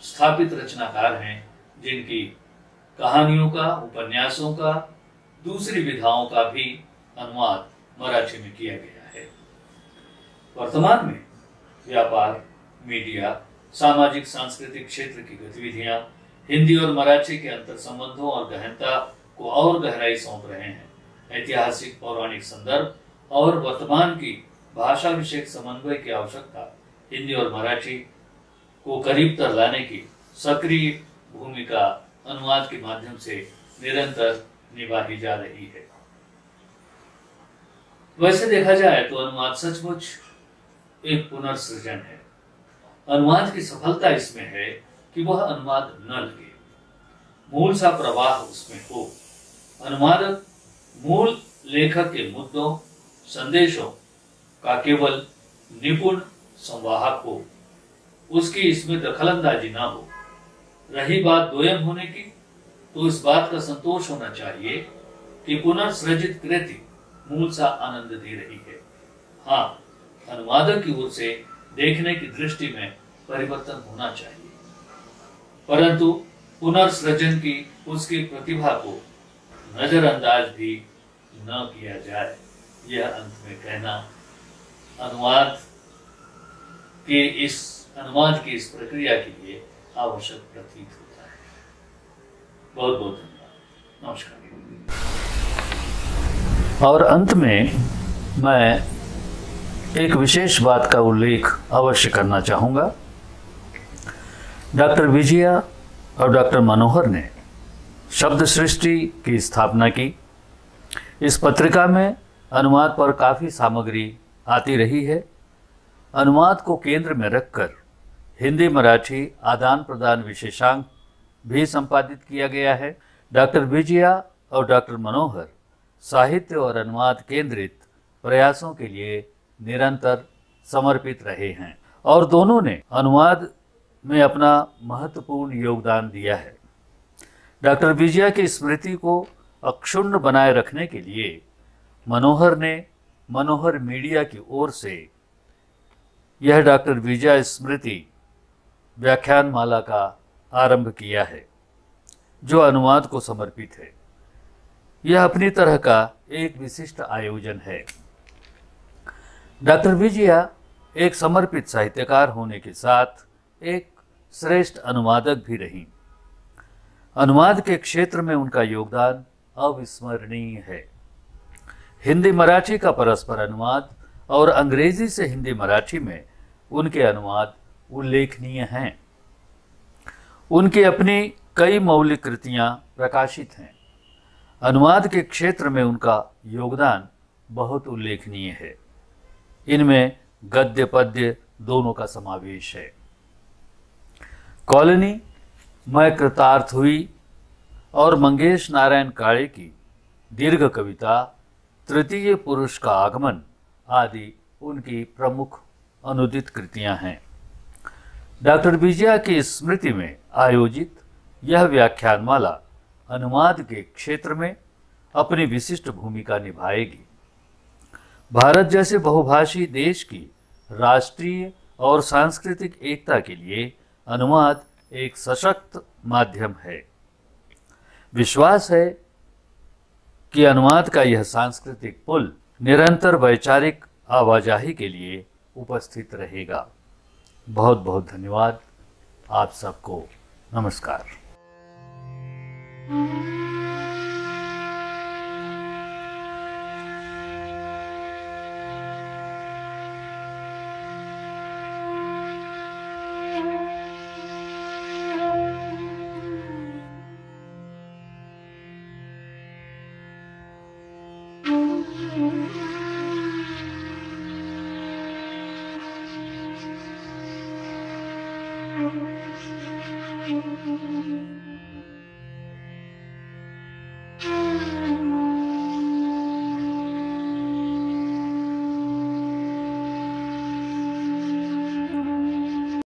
स्थापित रचनाकार हैं जिनकी कहानियों का, उपन्यासों का, दूसरी विधाओं का भी अनुवाद मराठी में किया गया है। वर्तमान में व्यापार, मीडिया, सामाजिक सांस्कृतिक क्षेत्र की गतिविधियां हिंदी और मराठी के अंतर संबंधों और गहनता को और गहराई सौंप रहे हैं। ऐतिहासिक पौराणिक संदर्भ और वर्तमान की भाषा विषयक समन्वय की आवश्यकता हिंदी और मराठी को करीब तर लाने की सक्रिय भूमिका अनुवाद के माध्यम से निरंतर निभाई जा रही है। वैसे देखा जाए तो अनुवाद सचमुच एक पुनर्सृजन है। अनुवाद की सफलता इसमें है कि वह अनुवाद न लगे, मूल सा प्रवाह उसमें हो। अनुवादक मूल लेखक के मुद्दों संदेशों का केवल निपुण संवाहक हो, उसकी इसमें दखलंदाजी ना हो। रही बात दोयम होने की, तो इस बात का संतोष होना चाहिए कि पुनर्सृजित कृति मूल सा आनंद दे रही है। हाँ, अनुवादक की ओर से देखने की दृष्टि में परिवर्तन होना चाहिए, परंतु पुनर्सृजन की उसकी प्रतिभा को नजरअंदाज भी न किया जाए। यह अंत में कहना अनुवाद की इस प्रक्रिया के लिए आवश्यक प्रतीत होता है। बहुत बहुत धन्यवाद। नमस्कार। और अंत में मैं एक विशेष बात का उल्लेख अवश्य करना चाहूँगा। डॉक्टर विजया और डॉक्टर मनोहर ने शब्द सृष्टि की स्थापना की। इस पत्रिका में अनुवाद पर काफ़ी सामग्री आती रही है। अनुवाद को केंद्र में रखकर हिंदी मराठी आदान प्रदान विशेषांक भी संपादित किया गया है। डॉक्टर विजया और डॉक्टर मनोहर साहित्य और अनुवाद केंद्रित प्रयासों के लिए निरंतर समर्पित रहे हैं और दोनों ने अनुवाद में अपना महत्वपूर्ण योगदान दिया है। डॉक्टर विजया की स्मृति को अक्षुण्ण बनाए रखने के लिए मनोहर ने मनोहर मीडिया की ओर से यह डॉक्टर विजया स्मृति व्याख्यानमाला का आरंभ किया है, जो अनुवाद को समर्पित है। यह अपनी तरह का एक विशिष्ट आयोजन है। डॉक्टर विजया एक समर्पित साहित्यकार होने के साथ एक श्रेष्ठ अनुवादक भी रहीं। अनुवाद के क्षेत्र में उनका योगदान अविस्मरणीय है। हिंदी मराठी का परस्पर अनुवाद और अंग्रेजी से हिंदी मराठी में उनके अनुवाद उल्लेखनीय हैं। उनकी अपनी कई मौलिक कृतियां प्रकाशित हैं। अनुवाद के क्षेत्र में उनका योगदान बहुत उल्लेखनीय है। इनमें गद्य पद्य दोनों का समावेश है। कॉलोनी, मैं कृतार्थ हुई और मंगेश नारायण काळे की दीर्घ कविता, तृतीय पुरुष का आगमन आदि उनकी प्रमुख अनुदित कृतियां हैं। डॉक्टर विजया की स्मृति में आयोजित यह व्याख्यानमाला अनुवाद के क्षेत्र में अपनी विशिष्ट भूमिका निभाएगी। भारत जैसे बहुभाषी देश की राष्ट्रीय और सांस्कृतिक एकता के लिए अनुवाद एक सशक्त माध्यम है। विश्वास है कि अनुवाद का यह सांस्कृतिक पुल निरंतर वैचारिक आवाजाही के लिए उपस्थित रहेगा। बहुत बहुत धन्यवाद। आप सबको नमस्कार। Thank you.